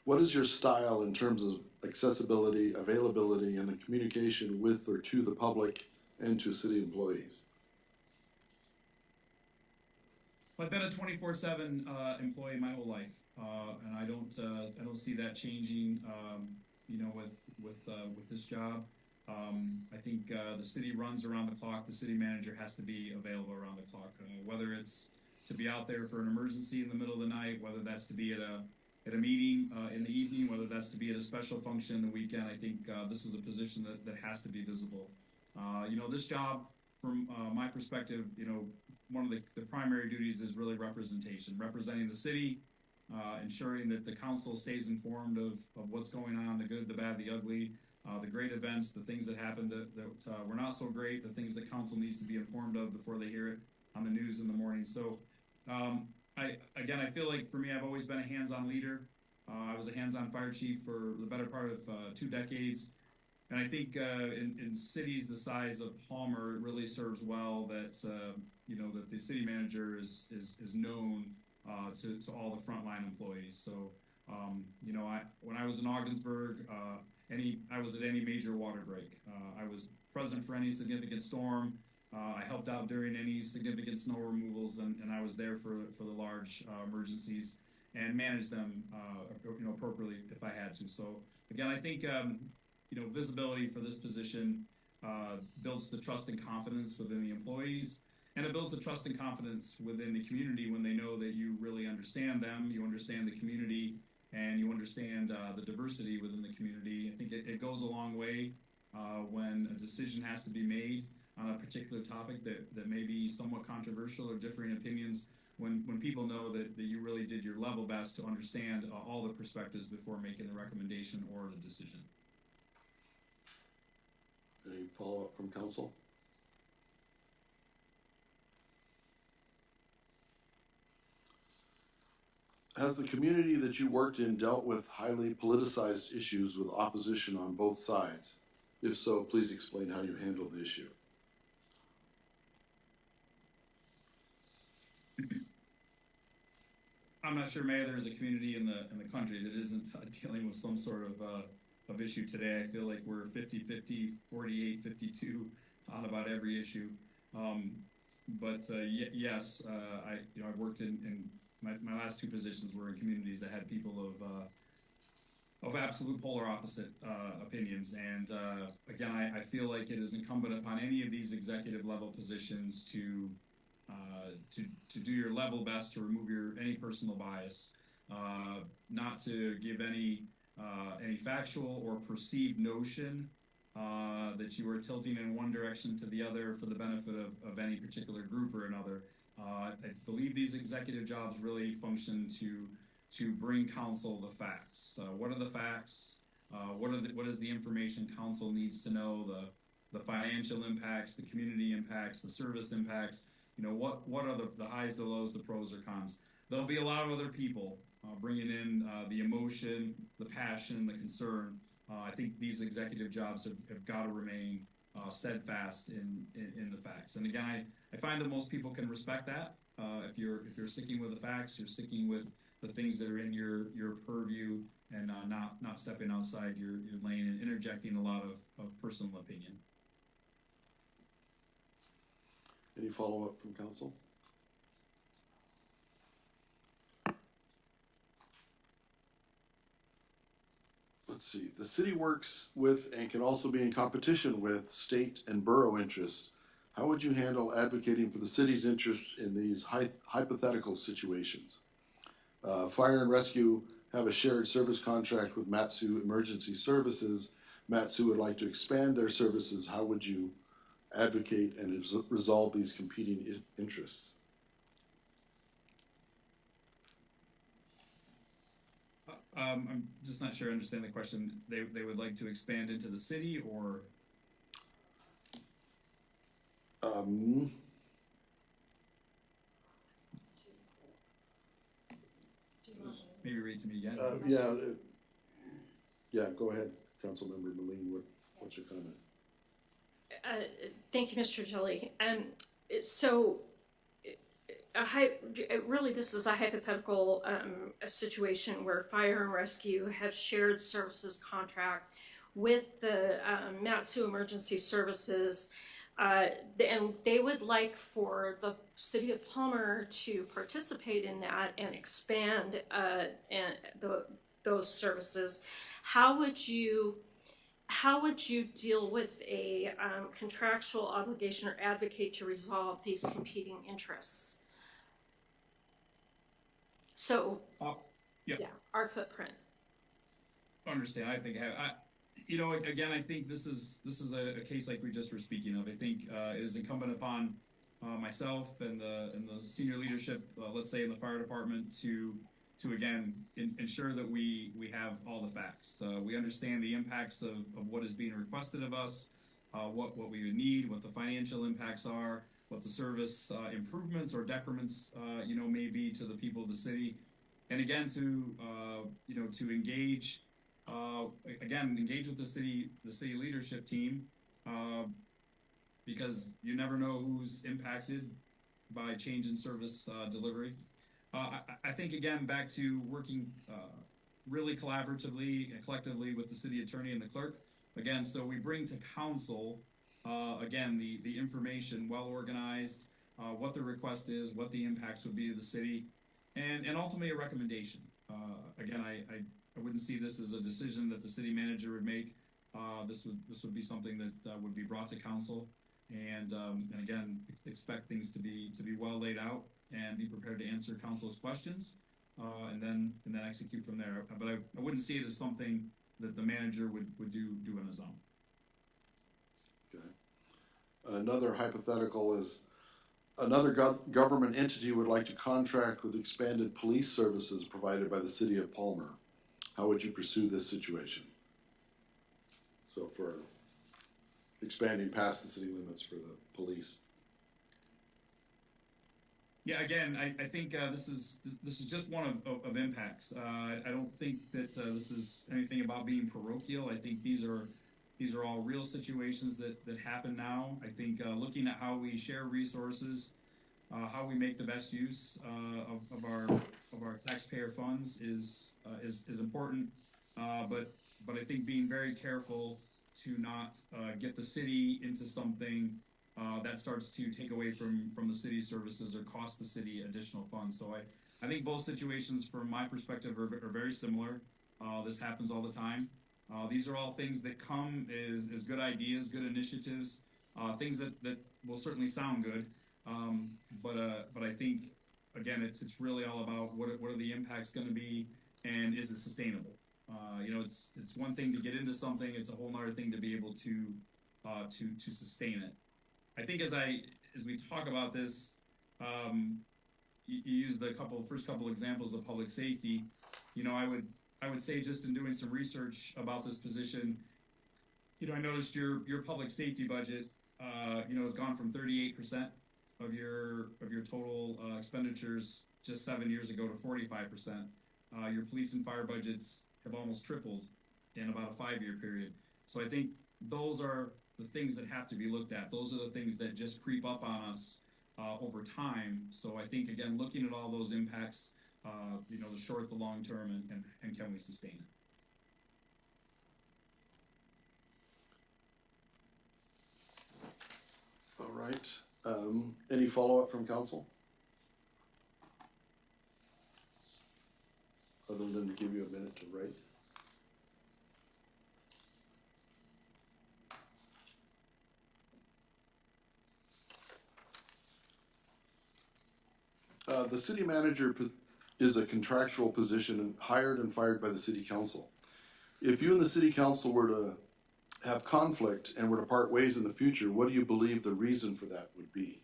What is your style in terms of accessibility, availability, and the communication with or to the public and to city employees? I've been a 24/7 employee my whole life, and I don't see that changing. With this job, I think the city runs around the clock. The city manager has to be available around the clock, whether it's to be out there for an emergency in the middle of the night, whether that's to be at a meeting in the evening, whether that's to be at a special function in the weekend. I think this is a position that has to be visible. This job, from my perspective, one of the primary duties is really representation, representing the city, ensuring that the council stays informed of what's going on, the good, the bad, the ugly, the great events, the things that happened that were not so great, the things that council needs to be informed of before they hear it on the news in the morning. So I feel like for me, I've always been a hands-on leader. I was a hands-on fire chief for the better part of 2 decades. And I think in cities the size of Palmer, it really serves well that that the city manager is known to all the frontline employees. So when I was in Ogdensburg, I was at any major water break. I was present for any significant storm. I helped out during any significant snow removals, and I was there for the large emergencies and managed them appropriately if I had to. So again, I think visibility for this position builds the trust and confidence within the employees, and it builds the trust and confidence within the community when they know that you really understand them, you understand the community, and you understand the diversity within the community. I think it goes a long way when a decision has to be made on a particular topic that may be somewhat controversial or differing opinions, when people know that you really did your level best to understand all the perspectives before making the recommendation or the decision. Any follow-up from council? Has the community that you worked in dealt with highly politicized issues with opposition on both sides? If so, please explain how you handled the issue. I'm not sure, Mayor, there's a community in the country that isn't dealing with some sort of issue today. I feel like we're 50-50, 48-52 on about every issue. Yes, I've worked in my last 2 positions were in communities that had people of absolute polar opposite opinions. And again, I feel like it is incumbent upon any of these executive level positions to do your level best to remove any personal bias, not to give any factual or perceived notion that you are tilting in one direction to the other for the benefit of any particular group or another. I believe these executive jobs really function to bring council the facts. What are the facts? What is the information council needs to know? The financial impacts, the community impacts, the service impacts. What are the highs, the lows, the pros or cons? There'll be a lot of other people bringing in the emotion, the passion, the concern. I think these executive jobs have got to remain steadfast in the facts. And again, I find that most people can respect that. If you're sticking with the facts, you're sticking with the things that are in your purview, and not stepping outside your lane and interjecting a lot of personal opinion. Any follow-up from council? Let's see, the city works with and can also be in competition with state and borough interests. How would you handle advocating for the city's interests in these hypothetical situations? Fire and rescue have a shared service contract with Matsu Emergency Services. Matsu would like to expand their services. How would you advocate and resolve these competing interests? I'm just not sure I understand the question. They would like to expand into the city, or maybe read to me again. Yeah, go ahead, Councilmember Moline. What's your comment? Thank you, Mr. Jelly. Really, this is a hypothetical a situation where fire and rescue have shared services contract with the Matsu Emergency Services, and they would like for the city of Palmer to participate in that and expand those services. How would you deal with a contractual obligation or advocate to resolve these competing interests? So, yeah, our footprint. Understand. I think again, I think this is a case like we just were speaking of. I think it is incumbent upon myself and the senior leadership, let's say in the fire department, to again ensure that we have all the facts. We understand the impacts of what is being requested of us, what we would need, what the financial impacts are, what the service improvements or decrements may be to the people of the city, and again to engage with the city leadership team, because you never know who's impacted by change in service delivery. I think again back to working really collaboratively and collectively with the city attorney and the clerk. Again, so we bring to council again the information well organized, what the request is, what the impacts would be to the city, and ultimately a recommendation. Again, I wouldn't see this as a decision that the city manager would make. This would be something that would be brought to council, and again expect things to be well laid out and be prepared to answer council's questions, and then execute from there. But I wouldn't see it as something that the manager would do on his own. Okay. Another hypothetical is another government entity would like to contract with expanded police services provided by the city of Palmer. How would you pursue this situation? So for expanding past the city limits for the police. Yeah, again, I think this is just one of impacts. I don't think that this is anything about being parochial. I think these are all real situations that happen now. I think looking at how we share resources, how we make the best use of our taxpayer funds is important. But I think being very careful to not get the city into something that starts to take away from the city's services or cost the city additional funds. So I think both situations from my perspective are very similar. This happens all the time. These are all things that come as good ideas, good initiatives, things that will certainly sound good. But I think, again, it's really all about what are the impacts going to be, and is it sustainable? It's one thing to get into something; it's a whole other thing to be able to sustain it. I think as we talk about this, you used the first couple examples of public safety. I would say, just in doing some research about this position, I noticed your public safety budget, has gone from 38% of your total expenditures just 7 years ago to 45%. Your police and fire budgets have almost tripled in about a 5-year period. So I think those are the things that have to be looked at. Those are the things that just creep up on us over time. So I think, again, looking at all those impacts, the short, the long term, and can we sustain it? All right. Any follow-up from council? Other than to give you a minute to write. The city manager is a contractual position hired and fired by the city council. If you and the city council were to have conflict and were to part ways in the future, what do you believe the reason for that would be?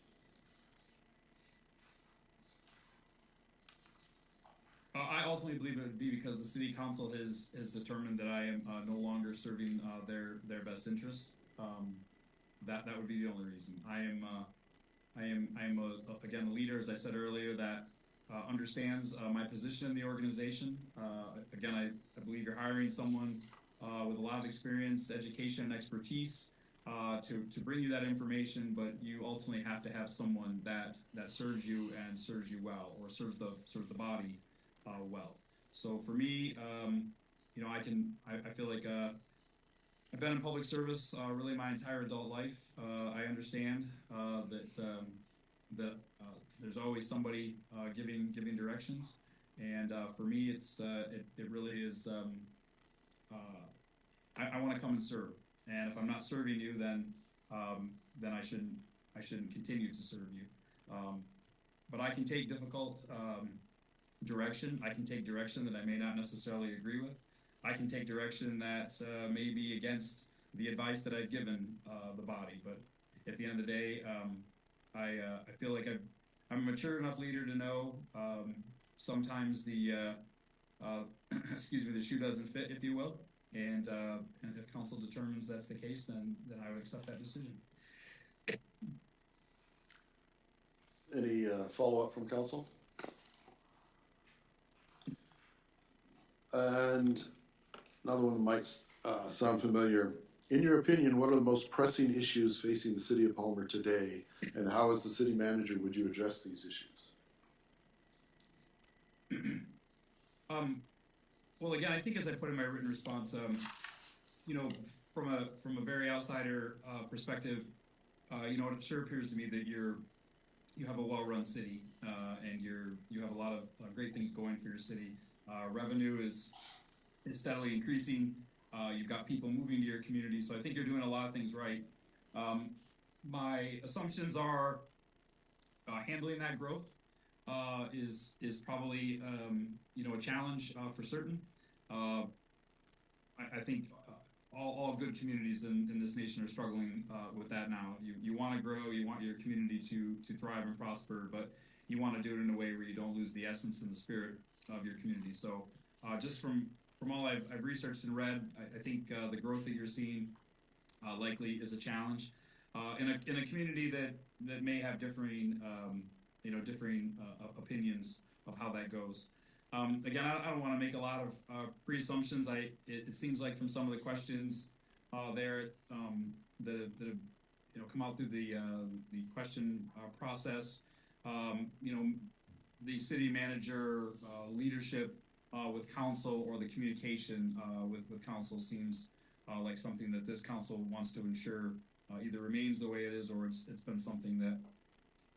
I ultimately believe it would be because the city council has determined that I am no longer serving their best interest. That would be the only reason. I am again a leader, as I said earlier, that understands my position in the organization. Again, I believe you're hiring someone with a lot of experience, education, and expertise to bring you that information, but you ultimately have to have someone that serves you and serves you well, or serves the body well. So for me, I feel like I've been in public service really my entire adult life. I understand that there's always somebody giving directions, and for me, it really is. I want to come and serve, and if I'm not serving you, then I shouldn't continue to serve you. But I can take difficult direction. I can take direction that I may not necessarily agree with. I can take direction that may be against the advice that I've given the body. But at the end of the day, I feel like I'm a mature enough leader to know sometimes the the shoe doesn't fit, if you will. And if council determines that's the case, then I would accept that decision. Any follow-up from council? And another one might sound familiar. In your opinion, what are the most pressing issues facing the city of Palmer today, and how, as the city manager, would you address these issues? Well, again, I think as I put in my written response, from a very outsider perspective, it sure appears to me that you have a well-run city, and you have a lot of great things going for your city. Revenue is steadily increasing. You've got people moving to your community, so I think you're doing a lot of things right. My assumptions are handling that growth is probably a challenge for certain. I think all good communities in this nation are struggling with that now. You want to grow, you want your community to thrive and prosper, but you want to do it in a way where you don't lose the essence and the spirit of your community. So just from all I've researched and read, I think the growth that you're seeing likely is a challenge in a community that may have differing opinions of how that goes. Again, I don't want to make a lot of pre-assumptions. It seems like from some of the questions there that have come out through the question process, the city manager leadership with council, or the communication with council, seems like something that this council wants to ensure either remains the way it is, or it's been something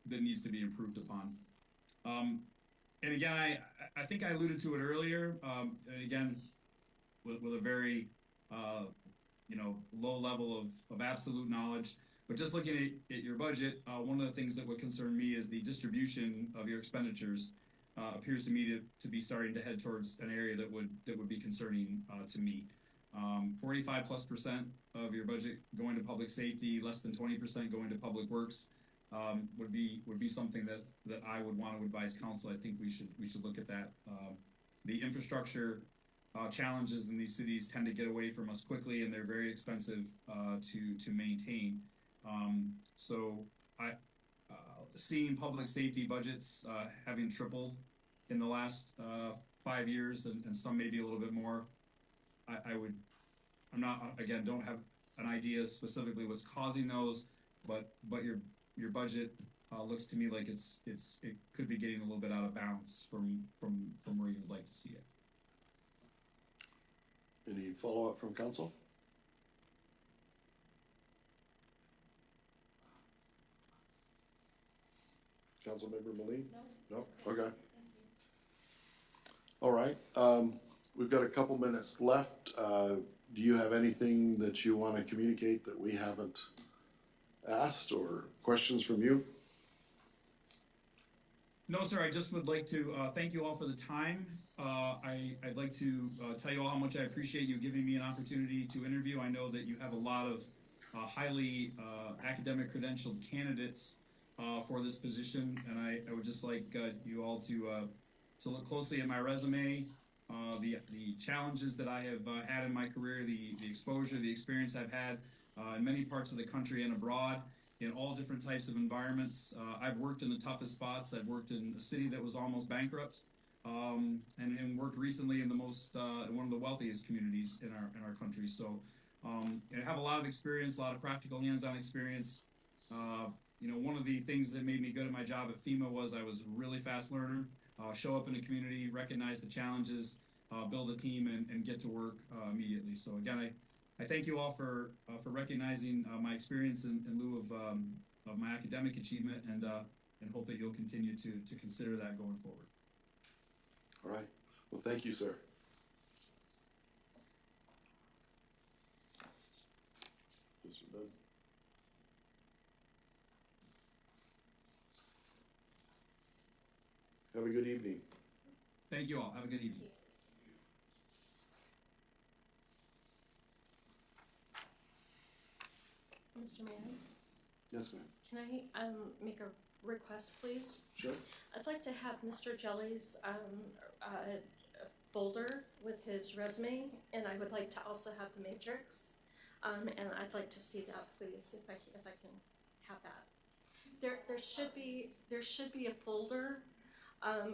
that needs to be improved upon. And again, I think I alluded to it earlier. And again, with a very low level of absolute knowledge, but just looking at your budget, one of the things that would concern me is the distribution of your expenditures. Appears to me to be starting to head towards an area that would be concerning to me. 45+% of your budget going to public safety, less than 20% going to public works. Would be something that I would want to advise council. I think we should look at that. The infrastructure challenges in these cities tend to get away from us quickly, and they're very expensive to maintain. So seeing public safety budgets having tripled in the last 5 years, and some maybe a little bit more, don't have an idea specifically what's causing those, but your budget looks to me like it could be getting a little bit out of bounds from where you would like to see it. Any follow-up from council? Councilmember Moline? No. No? Okay. All right, we've got a couple minutes left. Do you have anything that you want to communicate that we haven't asked, or questions from you? No, sir, I just would like to thank you all for the time. I'd like to tell you all how much I appreciate you giving me an opportunity to interview. I know that you have a lot of highly academic credentialed candidates for this position, and I would just like you all to look closely at my resume, the challenges that I have had in my career, the exposure, the experience I've had in many parts of the country and abroad, in all different types of environments. I've worked in the toughest spots. I've worked in a city that was almost bankrupt, and worked recently in the most in one of the wealthiest communities in our country. So I have a lot of experience, a lot of practical hands-on experience. One of the things that made me good at my job at FEMA was I was a really fast learner. Show up in the community, recognize the challenges, build a team, and get to work immediately. So again, I thank you all for recognizing my experience in lieu of my academic achievement, and hope that you'll continue to consider that going forward. All right, well, thank you, sir. Mr. Dunn. Have a good evening. Thank you all. Have a good evening. Mr. Mayor, Yes, ma'am. can I make a request, please? Sure. I'd like to have Mr. Jelly's folder with his resume, and I would like to also have the matrix. And I'd like to see that, please, if I can have that. There should be a folder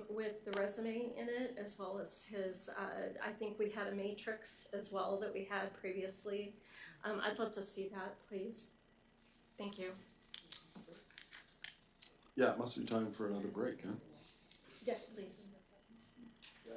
with the resume in it, as well as his. I think we had a matrix as well that we had previously. I'd love to see that, please. Thank you. Yeah, it must be time for another break, huh? Yes, please. Yeah.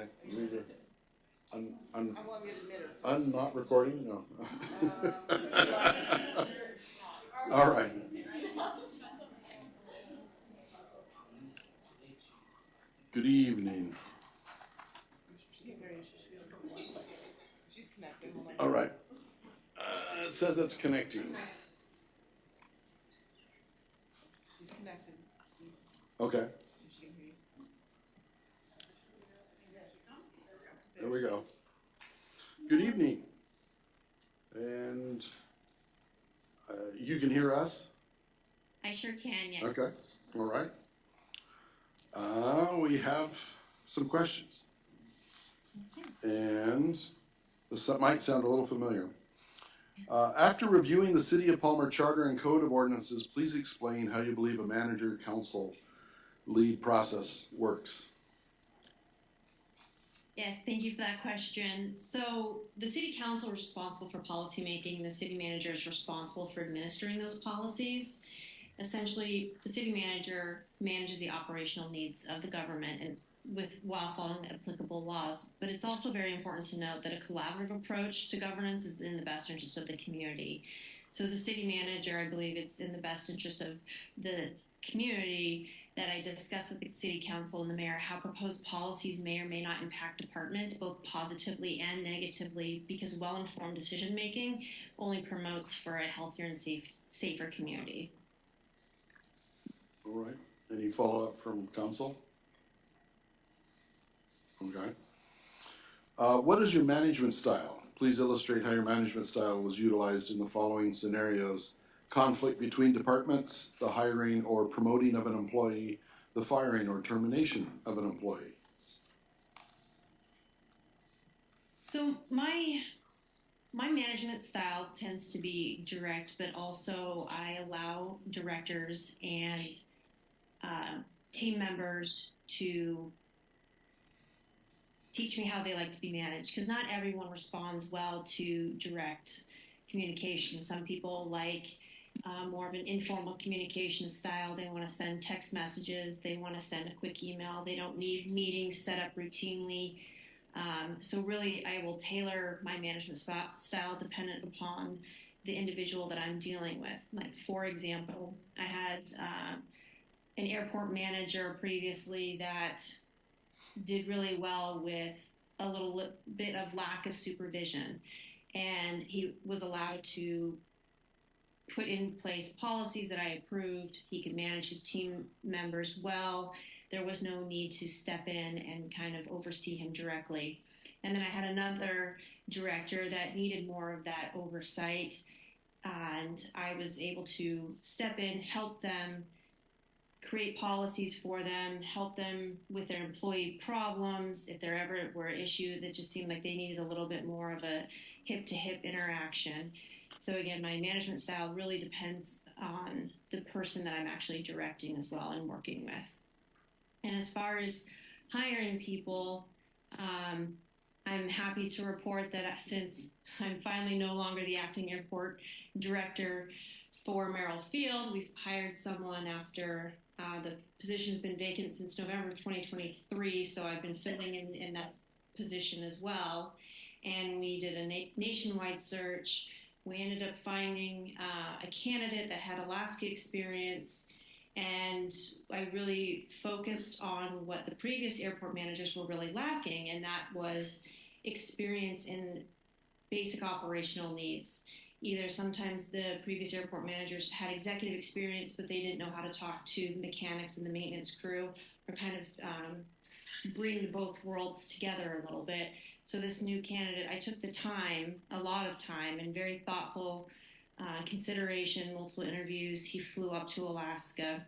Okay. Leave it. I'm I want you to admit it. I'm not recording, no. All right. Good evening. She's connecting. All right. It says it's connecting. She's connected. Okay, So she can hear you. there we go. Good evening. And you can hear us? I sure can, yes. Okay, all right. We have some questions. And this might sound a little familiar. After reviewing the City of Palmer Charter and Code of Ordinances, please explain how you believe a manager council lead process works. Yes, thank you for that question. So the city council is responsible for policy making. The city manager is responsible for administering those policies. Essentially, the city manager manages the operational needs of the government and while following the applicable laws. But it's also very important to note that a collaborative approach to governance is in the best interest of the community. So as a city manager, I believe it's in the best interest of the community that I discuss with the city council and the mayor how proposed policies may or may not impact departments, both positively and negatively, because well-informed decision making only promotes for a healthier and safer community. All right. Any follow-up from council? Okay. What is your management style? Please illustrate how your management style was utilized in the following scenarios: conflict between departments, the hiring or promoting of an employee, the firing or termination of an employee. So my management style tends to be direct, but also I allow directors and team members to teach me how they like to be managed, because not everyone responds well to direct communication. Some people like more of an informal communication style. They want to send text messages. They want to send a quick email. They don't need meetings set up routinely. So really, I will tailor my management style dependent upon the individual that I'm dealing with. Like, for example, I had an airport manager previously that did really well with a little bit of lack of supervision, and he was allowed to put in place policies that I approved. He could manage his team members well. There was no need to step in and kind of oversee him directly. And then I had another director that needed more of that oversight, and I was able to step in, help them create policies for them, help them with their employee problems. If there ever were an issue that just seemed like they needed a little bit more of a hip-to-hip interaction. So again, my management style really depends on the person that I'm actually directing as well and working with. And as far as hiring people, I'm happy to report that since I'm finally no longer the acting airport director for Merrill Field, we've hired someone after the position's been vacant since November 2023, so I've been filling in that position as well. And we did a nationwide search. We ended up finding a candidate that had Alaska experience, and I really focused on what the previous airport managers were really lacking, and that was experience in basic operational needs. Either sometimes the previous airport managers had executive experience, but they didn't know how to talk to the mechanics and the maintenance crew, or kind of bring both worlds together a little bit. So this new candidate, I took the time, a lot of time, and very thoughtful consideration, multiple interviews. He flew up to Alaska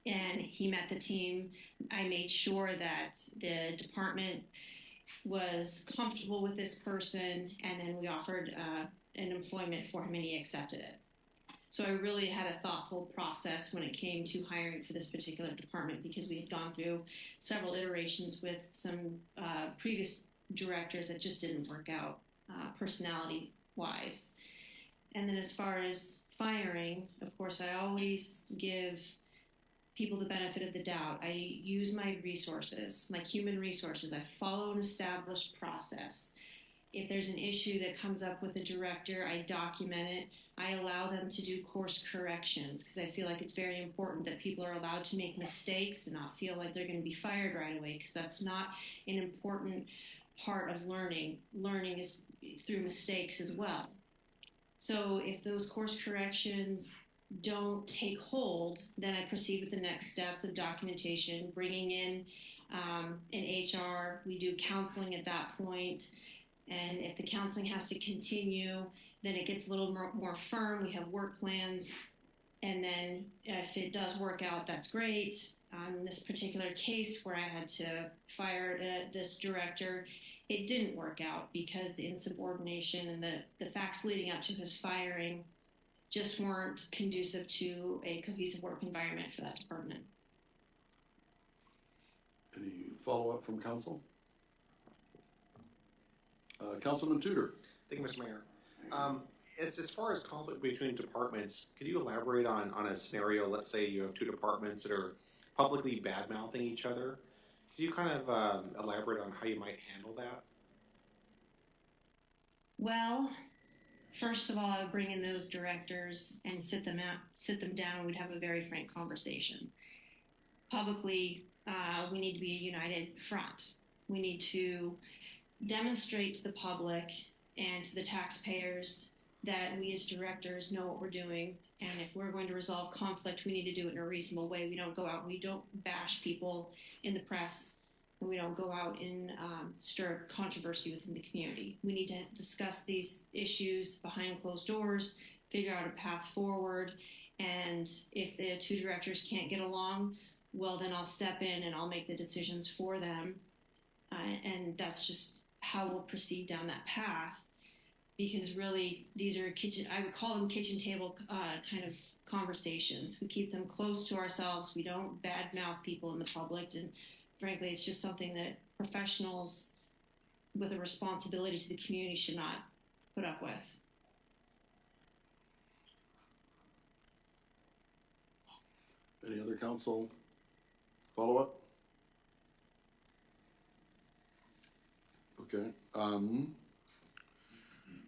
and he met the team. I made sure that the department was comfortable with this person, and then we offered an employment for him and he accepted it. So I really had a thoughtful process when it came to hiring for this particular department, because we had gone through several iterations with some previous directors that just didn't work out personality wise. And then as far as firing, of course, I always give people the benefit of the doubt. I use my resources, like human resources. I follow an established process. If there's an issue that comes up with a director, I document it. I allow them to do course corrections because I feel like it's very important that people are allowed to make mistakes and not feel like they're going to be fired right away, because that's not an important part of learning. Learning is through mistakes as well. So if those course corrections don't take hold, then I proceed with the next steps of documentation, bringing in an HR. We do counseling at that point. And if the counseling has to continue, then it gets a little more firm. We have work plans. And then if it does work out, that's great. In this particular case where I had to fire this director, it didn't work out because the insubordination and the facts leading up to his firing just weren't conducive to a cohesive work environment for that department. Any follow-up from council? Councilman Tudor. Thank you, Mr. Mayor. As far as conflict between departments, could you elaborate on a scenario? Let's say you have two departments that are publicly bad-mouthing each other. Could you kind of elaborate on how you might handle that? Well, first of all, I would bring in those directors and sit them down. We'd have a very frank conversation. Publicly, we need to be a united front. We need to demonstrate to the public and to the taxpayers that we as directors know what we're doing, and if we're going to resolve conflict, we need to do it in a reasonable way. We don't go out and we don't bash people in the press, and we don't go out and stir controversy within the community. We need to discuss these issues behind closed doors, figure out a path forward, and if the two directors can't get along, well, then I'll step in and I'll make the decisions for them, and that's just how we'll proceed down that path. Because really, these are I would call them kitchen table kind of conversations. We keep them close to ourselves. We don't badmouth people in the public. And frankly, it's just something that professionals with a responsibility to the community should not put up with. Any other council follow-up? Okay.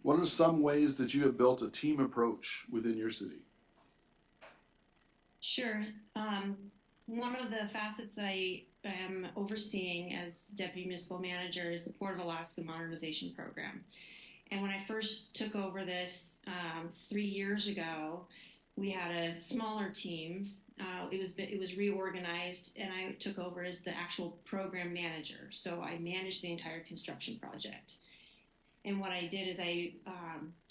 What are some ways that you have built a team approach within your city? Sure. One of the facets that I am overseeing as Deputy Municipal Manager is the Port of Alaska Modernization Program. And when I first took over this 3 years ago, we had a smaller team. It was reorganized, and I took over as the actual program manager. So I managed the entire construction project. And what I did is I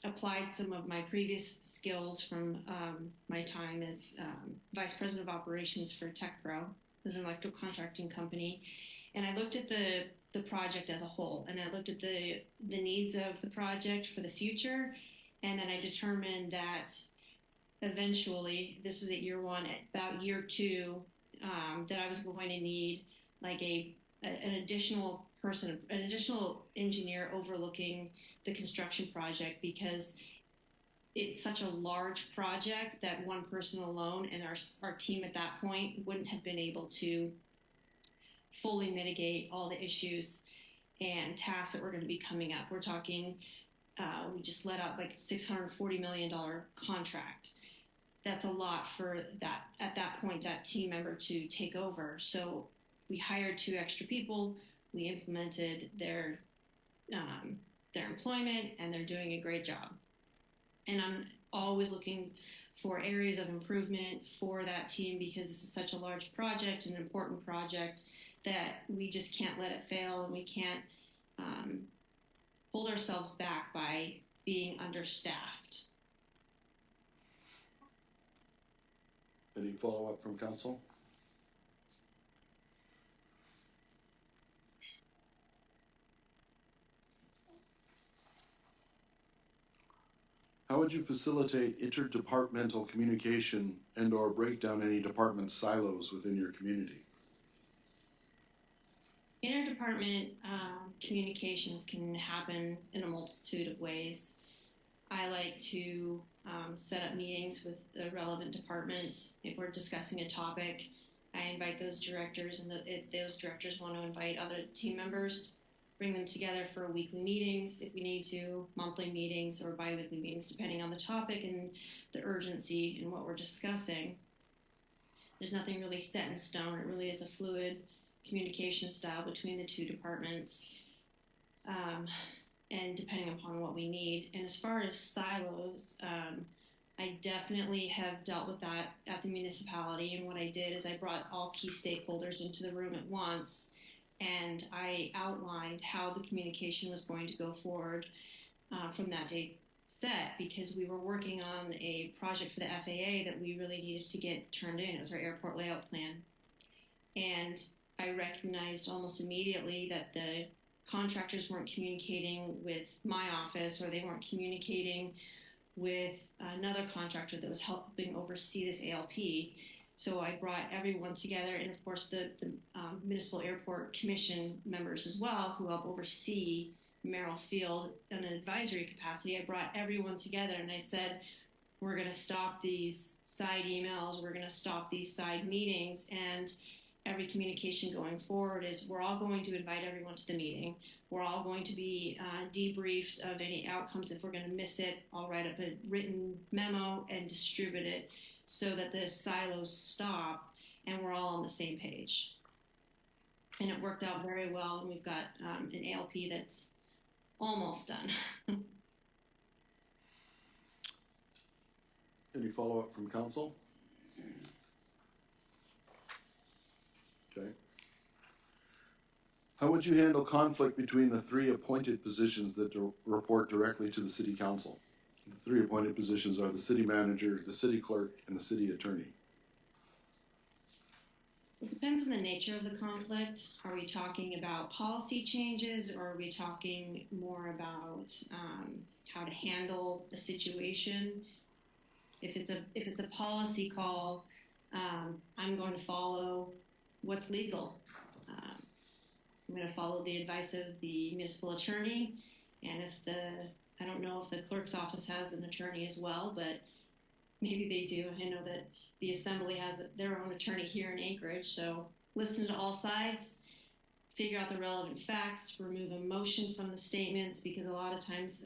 applied some of my previous skills from my time as Vice President of Operations for TechPro, as an electrical contracting company. And I looked at the project as a whole, and I looked at the needs of the project for the future. And then I determined that eventually, this was at year one, at about year two, that I was going to need like an additional person, an additional engineer overlooking the construction project, because it's such a large project that one person alone and our team at that point wouldn't have been able to fully mitigate all the issues and tasks that were going to be coming up. We're talking, we just let out like a $640 million contract. That's a lot for that, at that point, that team member to take over. So we hired 2 extra people. We implemented their employment, and they're doing a great job. And I'm always looking for areas of improvement for that team, because this is such a large project, an important project, that we just can't let it fail, and we can't hold ourselves back by being understaffed. Any follow-up from council? How would you facilitate interdepartmental communication and/or break down any department silos within your community? Interdepartment communications can happen in a multitude of ways. I like to set up meetings with the relevant departments if we're discussing a topic. I invite those directors, and if those directors want to invite other team members, bring them together for weekly meetings if we need to, monthly meetings or bi-weekly meetings, depending on the topic and the urgency and what we're discussing. There's nothing really set in stone. It really is a fluid communication style between the two departments, and depending upon what we need. And as far as silos, I definitely have dealt with that at the municipality, and what I did is I brought all key stakeholders into the room at once, and I outlined how the communication was going to go forward from that date set, because we were working on a project for the FAA that we really needed to get turned in. It was our airport layout plan. And I recognized almost immediately that the contractors weren't communicating with my office, or they weren't communicating with another contractor that was helping oversee this ALP. So I brought everyone together, and of course the Municipal Airport Commission members as well, who help oversee Merrill Field in an advisory capacity. I brought everyone together and I said, we're going to stop these side emails, we're going to stop these side meetings, and every communication going forward is we're all going to invite everyone to the meeting. We're all going to be debriefed of any outcomes. If we're going to miss it, I'll write up a written memo and distribute it so that the silos stop and we're all on the same page. And it worked out very well, and we've got an ALP that's almost done. Any follow-up from council? Okay. How would you handle conflict between the 3 appointed positions that report directly to the city council? The 3 appointed positions are the city manager, the city clerk, and the city attorney. It depends on the nature of the conflict. Are we talking about policy changes, or are we talking more about how to handle a situation? If it's a policy call, I'm going to follow what's legal. I'm going to follow the advice of the municipal attorney, and I don't know if the clerk's office has an attorney as well, but maybe they do. I know that the assembly has their own attorney here in Anchorage, so listen to all sides, figure out the relevant facts, remove emotion from the statements, because a lot of times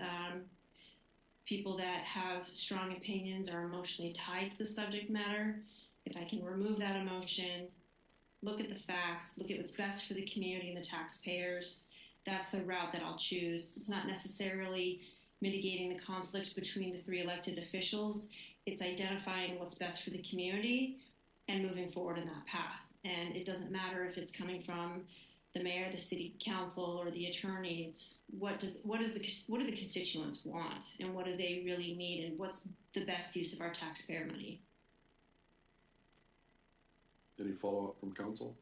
people that have strong opinions are emotionally tied to the subject matter. If I can remove that emotion, look at the facts, look at what's best for the community and the taxpayers, that's the route that I'll choose. It's not necessarily mitigating the conflict between the 3 elected officials. It's identifying what's best for the community and moving forward in that path. And it doesn't matter if it's coming from the mayor, the city council, or the attorney. It's what do the constituents want, and what do they really need, and what's the best use of our taxpayer money. Any follow-up from council?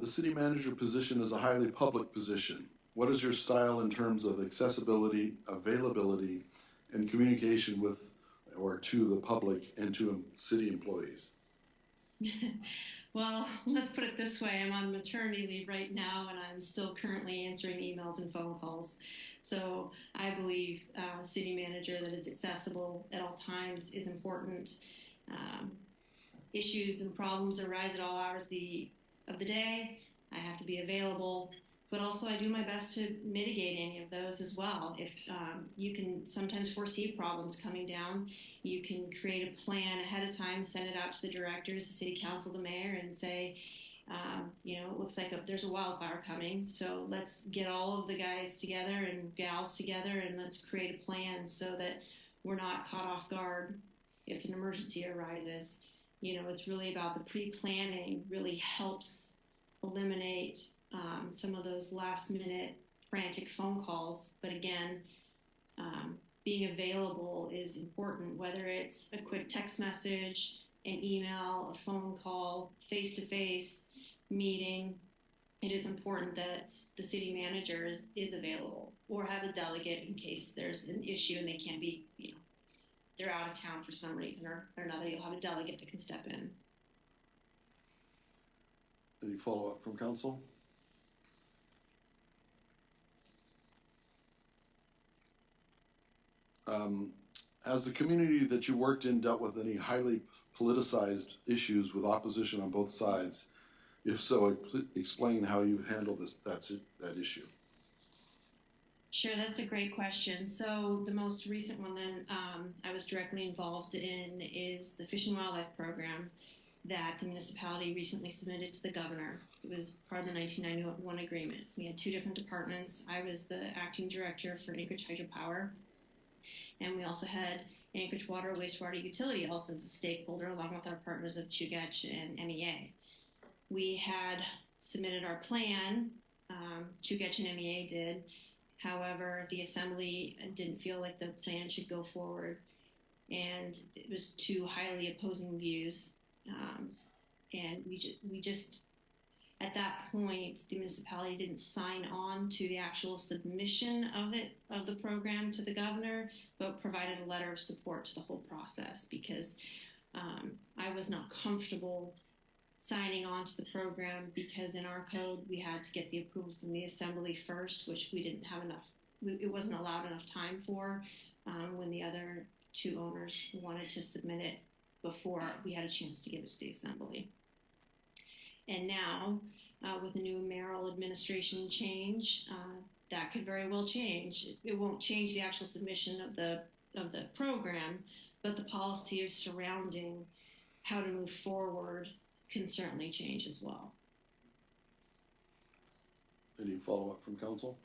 The city manager position is a highly public position. What is your style in terms of accessibility, availability, and communication with or to the public and to city employees? Well, let's put it this way. I'm on maternity leave right now, and I'm still currently answering emails and phone calls. So I believe a city manager that is accessible at all times is important. Issues and problems arise at all hours of the day. I have to be available, but also I do my best to mitigate any of those as well. If you can sometimes foresee problems coming down, you can create a plan ahead of time, send it out to the directors, the city council, the mayor, and say, it looks like there's a wildfire coming, so let's get all of the guys together and gals together, and let's create a plan so that we're not caught off guard if an emergency arises. It's really about the pre-planning really helps eliminate some of those last-minute frantic phone calls. But again, being available is important, whether it's a quick text message, an email, a phone call, face-to-face meeting. It is important that the city manager is available, or have a delegate in case there's an issue and they can't be, they're out of town for some reason or another. You'll have a delegate that can step in. Any follow-up from council? Has the community that you worked in dealt with any highly politicized issues with opposition on both sides? If so, explain how you've handled that issue. Sure, that's a great question. So the most recent one then I was directly involved in is the Fish and Wildlife Program that the municipality recently submitted to the governor. It was part of the 1991 agreement. We had two different departments. I was the acting director for Anchorage Hydropower, and we also had Anchorage Water Wastewater Utility also as a stakeholder, along with our partners of Chugach and MEA. We had submitted our plan, Chugach and MEA did. However, the assembly didn't feel like the plan should go forward, and it was two highly opposing views. And we just, at that point, the municipality didn't sign on to the actual submission of the program to the governor, but provided a letter of support to the whole process because I was not comfortable signing on to the program because in our code we had to get the approval from the assembly first, which we didn't have enough, it wasn't allowed enough time for when the other two owners wanted to submit it before we had a chance to give it to the assembly. And now, with the new mayoral administration change, that could very well change. It won't change the actual submission of the program, but the policy surrounding how to move forward can certainly change as well. Any follow-up from council?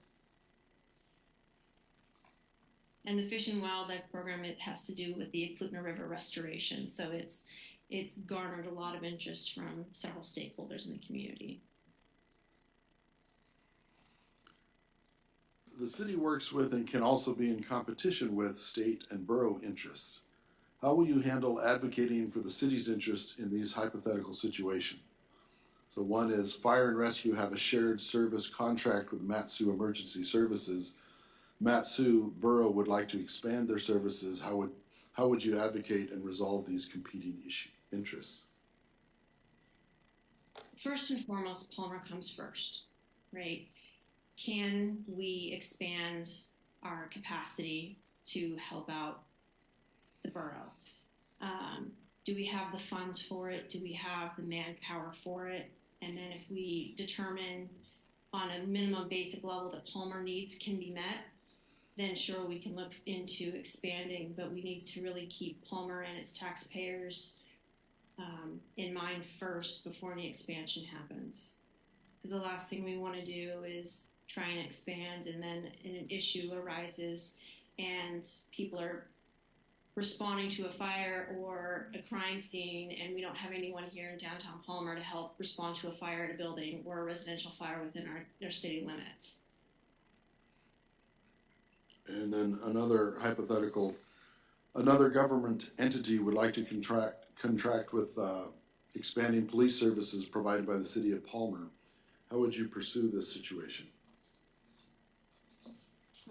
And the Fish and Wildlife Program, it has to do with the Eklutna River restoration. So it's garnered a lot of interest from several stakeholders in the community. The city works with and can also be in competition with state and borough interests. How will you handle advocating for the city's interest in these hypothetical situations? So one is fire and rescue have a shared service contract with Mat-Su Emergency Services. Mat-Su Borough would like to expand their services. How would you advocate and resolve these competing interests? First and foremost, Palmer comes first, right? Can we expand our capacity to help out the borough? Do we have the funds for it? Do we have the manpower for it? And then if we determine on a minimum basic level that Palmer needs can be met, then sure, we can look into expanding, but we need to really keep Palmer and its taxpayers in mind first before any expansion happens. Because the last thing we want to do is try and expand and then an issue arises and people are responding to a fire or a crime scene and we don't have anyone here in downtown Palmer to help respond to a fire at a building or a residential fire within our city limits. And then another hypothetical, another government entity would like to contract with expanding police services provided by the city of Palmer. How would you pursue this situation?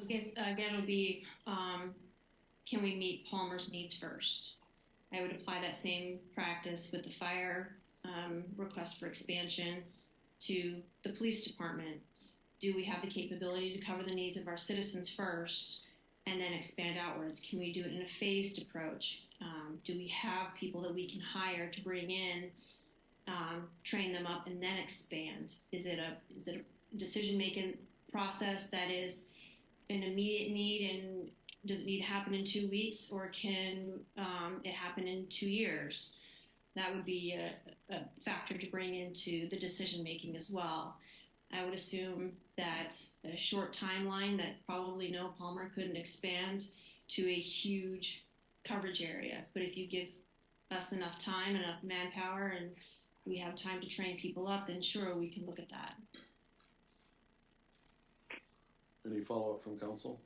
I guess again it'll be, can we meet Palmer's needs first? I would apply that same practice with the fire request for expansion to the police department. Do we have the capability to cover the needs of our citizens first and then expand outwards? Can we do it in a phased approach? Do we have people that we can hire to bring in, train them up, and then expand? Is it a decision-making process that is an immediate need, and does it need to happen in 2 weeks, or can it happen in 2 years? That would be a factor to bring into the decision-making as well. I would assume that a short timeline that probably no, Palmer couldn't expand to a huge coverage area. But if you give us enough time, enough manpower, and we have time to train people up, then sure, we can look at that. Any follow-up from council?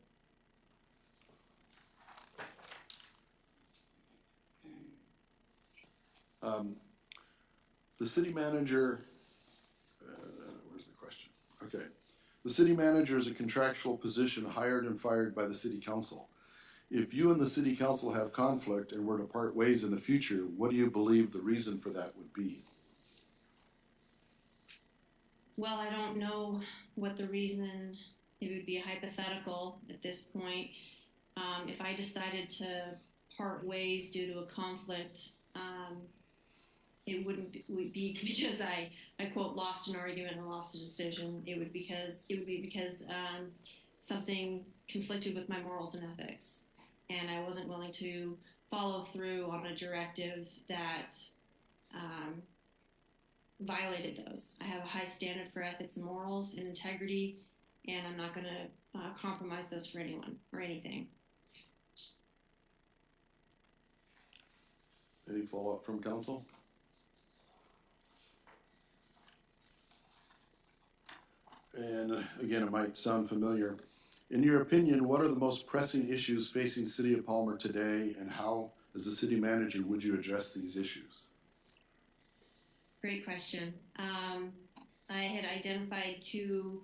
The city manager, where's the question? Okay. The city manager is a contractual position hired and fired by the city council. If you and the city council have conflict and were to part ways in the future, what do you believe the reason for that would be? Well, I don't know what the reason, it would be a hypothetical at this point. If I decided to part ways due to a conflict, it wouldn't would be because I quote lost an argument or lost a decision. It would be because something conflicted with my morals and ethics, and I wasn't willing to follow through on a directive that violated those. I have a high standard for ethics and morals and integrity, and I'm not going to compromise those for anyone or anything. Any follow-up from council? And again, it might sound familiar. In your opinion, what are the most pressing issues facing City of Palmer today, and how, as the city manager, would you address these issues? Great question. I had identified two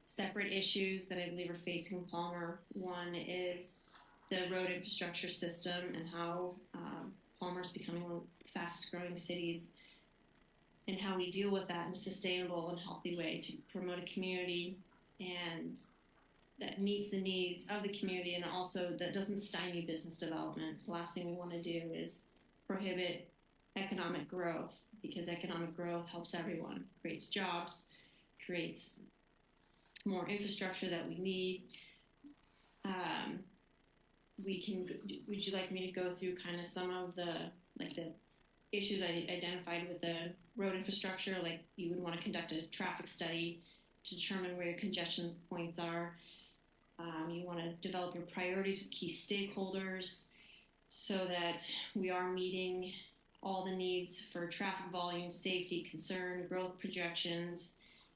separate issues that I believe are facing Palmer. One is the road infrastructure system and how Palmer is becoming one of the fastest growing cities, and how we deal with that in a sustainable and healthy way to promote a community and that meets the needs of the community, and also that doesn't stymie business development. The last thing we want to do is prohibit economic growth, because economic growth helps everyone, creates jobs, creates more infrastructure that we need. Would you like me to go through kind of some of the issues I identified with the road infrastructure? Like, you would want to conduct a traffic study to determine where your congestion points are. You want to develop your priorities with key stakeholders so that we are meeting all the needs for traffic volume, safety, concern, growth projections,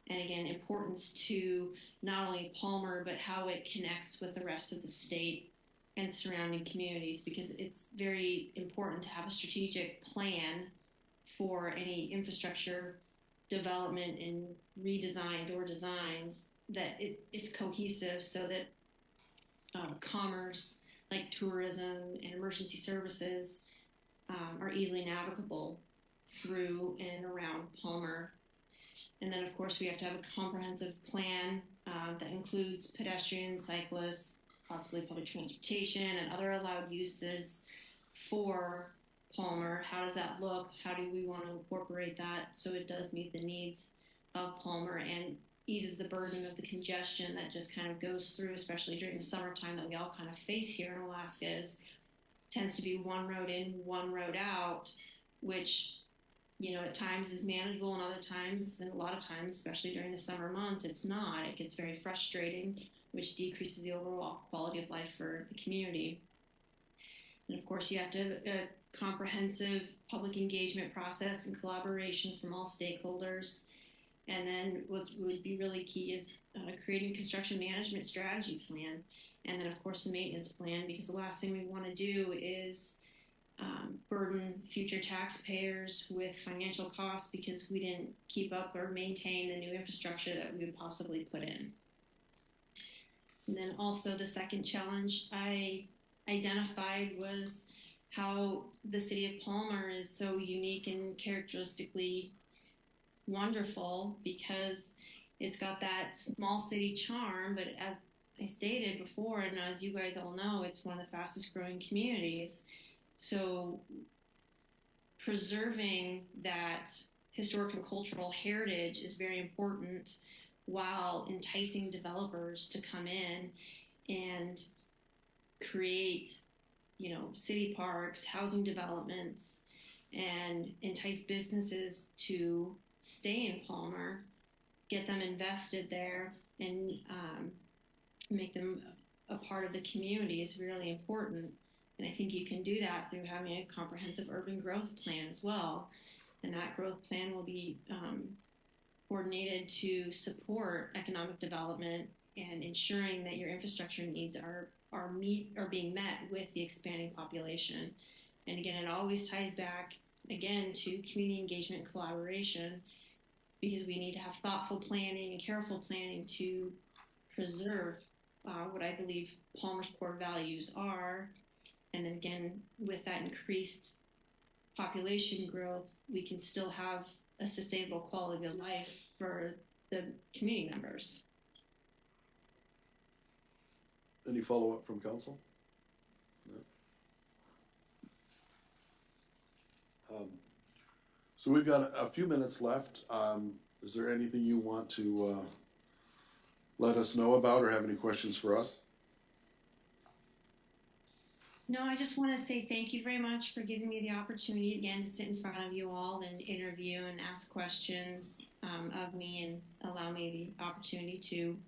and again, importance to not only Palmer, but how it connects with the rest of the state and surrounding communities, because it's very important to have a strategic plan for any infrastructure development and redesigns or designs, that it's cohesive, so that commerce, like tourism and emergency services, are easily navigable through and around Palmer. And then, of course, we have to have a comprehensive plan that includes pedestrians, cyclists, possibly public transportation, and other allowed uses for Palmer. How does that look? How do we want to incorporate that so it does meet the needs of Palmer and eases the burden of the congestion that just kind of goes through, especially during the summertime that we all kind of face here in Alaska? Tends to be one road in, one road out, which, at times is manageable, and other times, and a lot of times, especially during the summer months, it's not. It gets very frustrating, which decreases the overall quality of life for the community. And of course, you have to have a comprehensive public engagement process and collaboration from all stakeholders. And then what would be really key is creating a construction management strategy plan. And then, of course, a maintenance plan, because the last thing we want to do is burden future taxpayers with financial costs because we didn't keep up or maintain the new infrastructure that we would possibly put in. And then also the second challenge I identified was how the city of Palmer is so unique and characteristically wonderful, because it's got that small city charm, but as I stated before, and as you guys all know, it's one of the fastest growing communities. So preserving that historic and cultural heritage is very important, while enticing developers to come in and create, city parks, housing developments, and entice businesses to stay in Palmer, get them invested there, and make them a part of the community is really important. And I think you can do that through having a comprehensive urban growth plan as well. And that growth plan will be coordinated to support economic development and ensuring that your infrastructure needs are being met with the expanding population. And again, it always ties back again to community engagement and collaboration, because we need to have thoughtful planning and careful planning to preserve what I believe Palmer's core values are. And then again, with that increased population growth, we can still have a sustainable quality of life for the community members. Any follow-up from council? So we've got a few minutes left. Is there anything you want to let us know about or have any questions for us? No, I just want to say thank you very much for giving me the opportunity again to sit in front of you all and interview and ask questions of me and allow me the opportunity to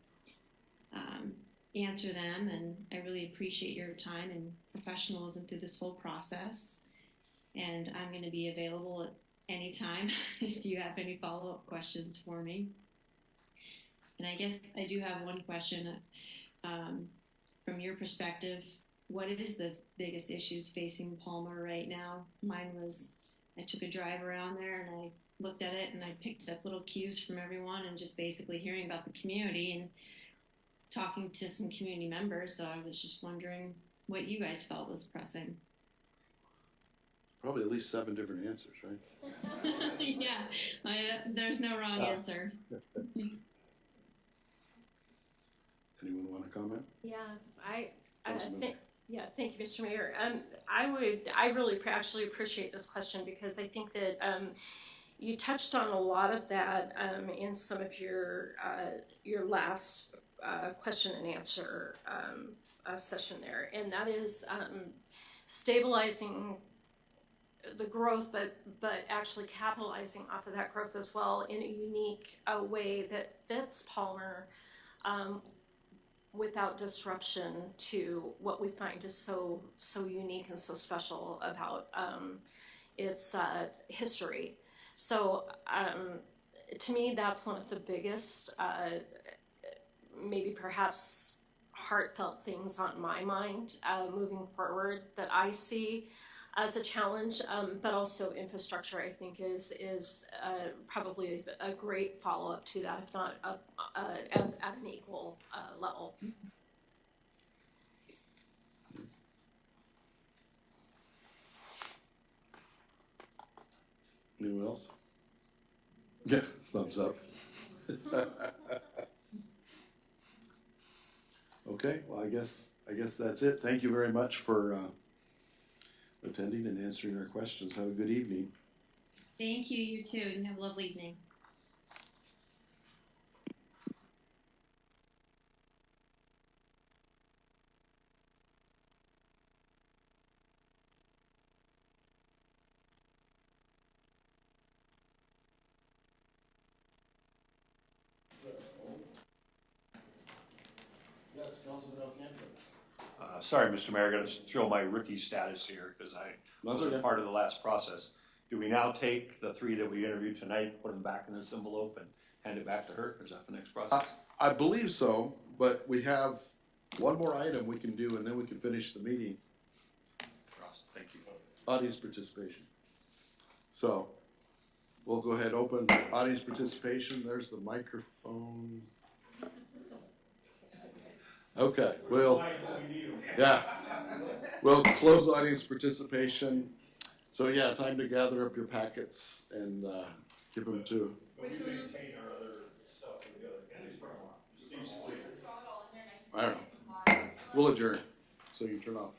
answer them. And I really appreciate your time and professionalism through this whole process. And I'm going to be available at any time if you have any follow-up questions for me. And I guess I do have one question from your perspective. What is the biggest issues facing Palmer right now? Mine was, I took a drive around there and I looked at it and I picked up little cues from everyone and just basically hearing about the community and talking to some community members. So I was just wondering what you guys felt was pressing. Probably at least 7 different answers, right? Yeah, there's no wrong answer. Anyone want to comment? Yeah, I Councilmember. think. Yeah, thank you, Mr. Mayor. I really actually appreciate this question because I think that you touched on a lot of that in some of your last question and answer session there, and that is stabilizing the growth, but actually capitalizing off of that growth as well in a unique way that fits Palmer. Without disruption to what we find is so unique and so special about its history. So to me, that's one of the biggest, maybe perhaps heartfelt things on my mind moving forward that I see as a challenge, but also infrastructure I think is probably a great follow-up to that, if not at an equal level. Anyone else? Yeah, thumbs up. Okay, well, I guess that's it. Thank you very much for attending and answering our questions. Have a good evening. Thank you, you too, and have a lovely evening. Yes, Councilman Alcantara. Sorry, Mr. Mayor, I gotta throw my rookie status here, because I wasn't okay. part of the last process. Do we now take the 3 that we interviewed tonight, put them back in this envelope and hand it back to her, or is that the next process? I believe so, but we have one more item we can do and then we can finish the meeting. Ross, thank you. Audience participation. So we'll go ahead, open audience participation. There's the microphone. Okay, we'll close audience participation. So yeah, time to gather up your packets and give them to. We can maintain our other stuff together. I don't know. We'll adjourn. So you turn off.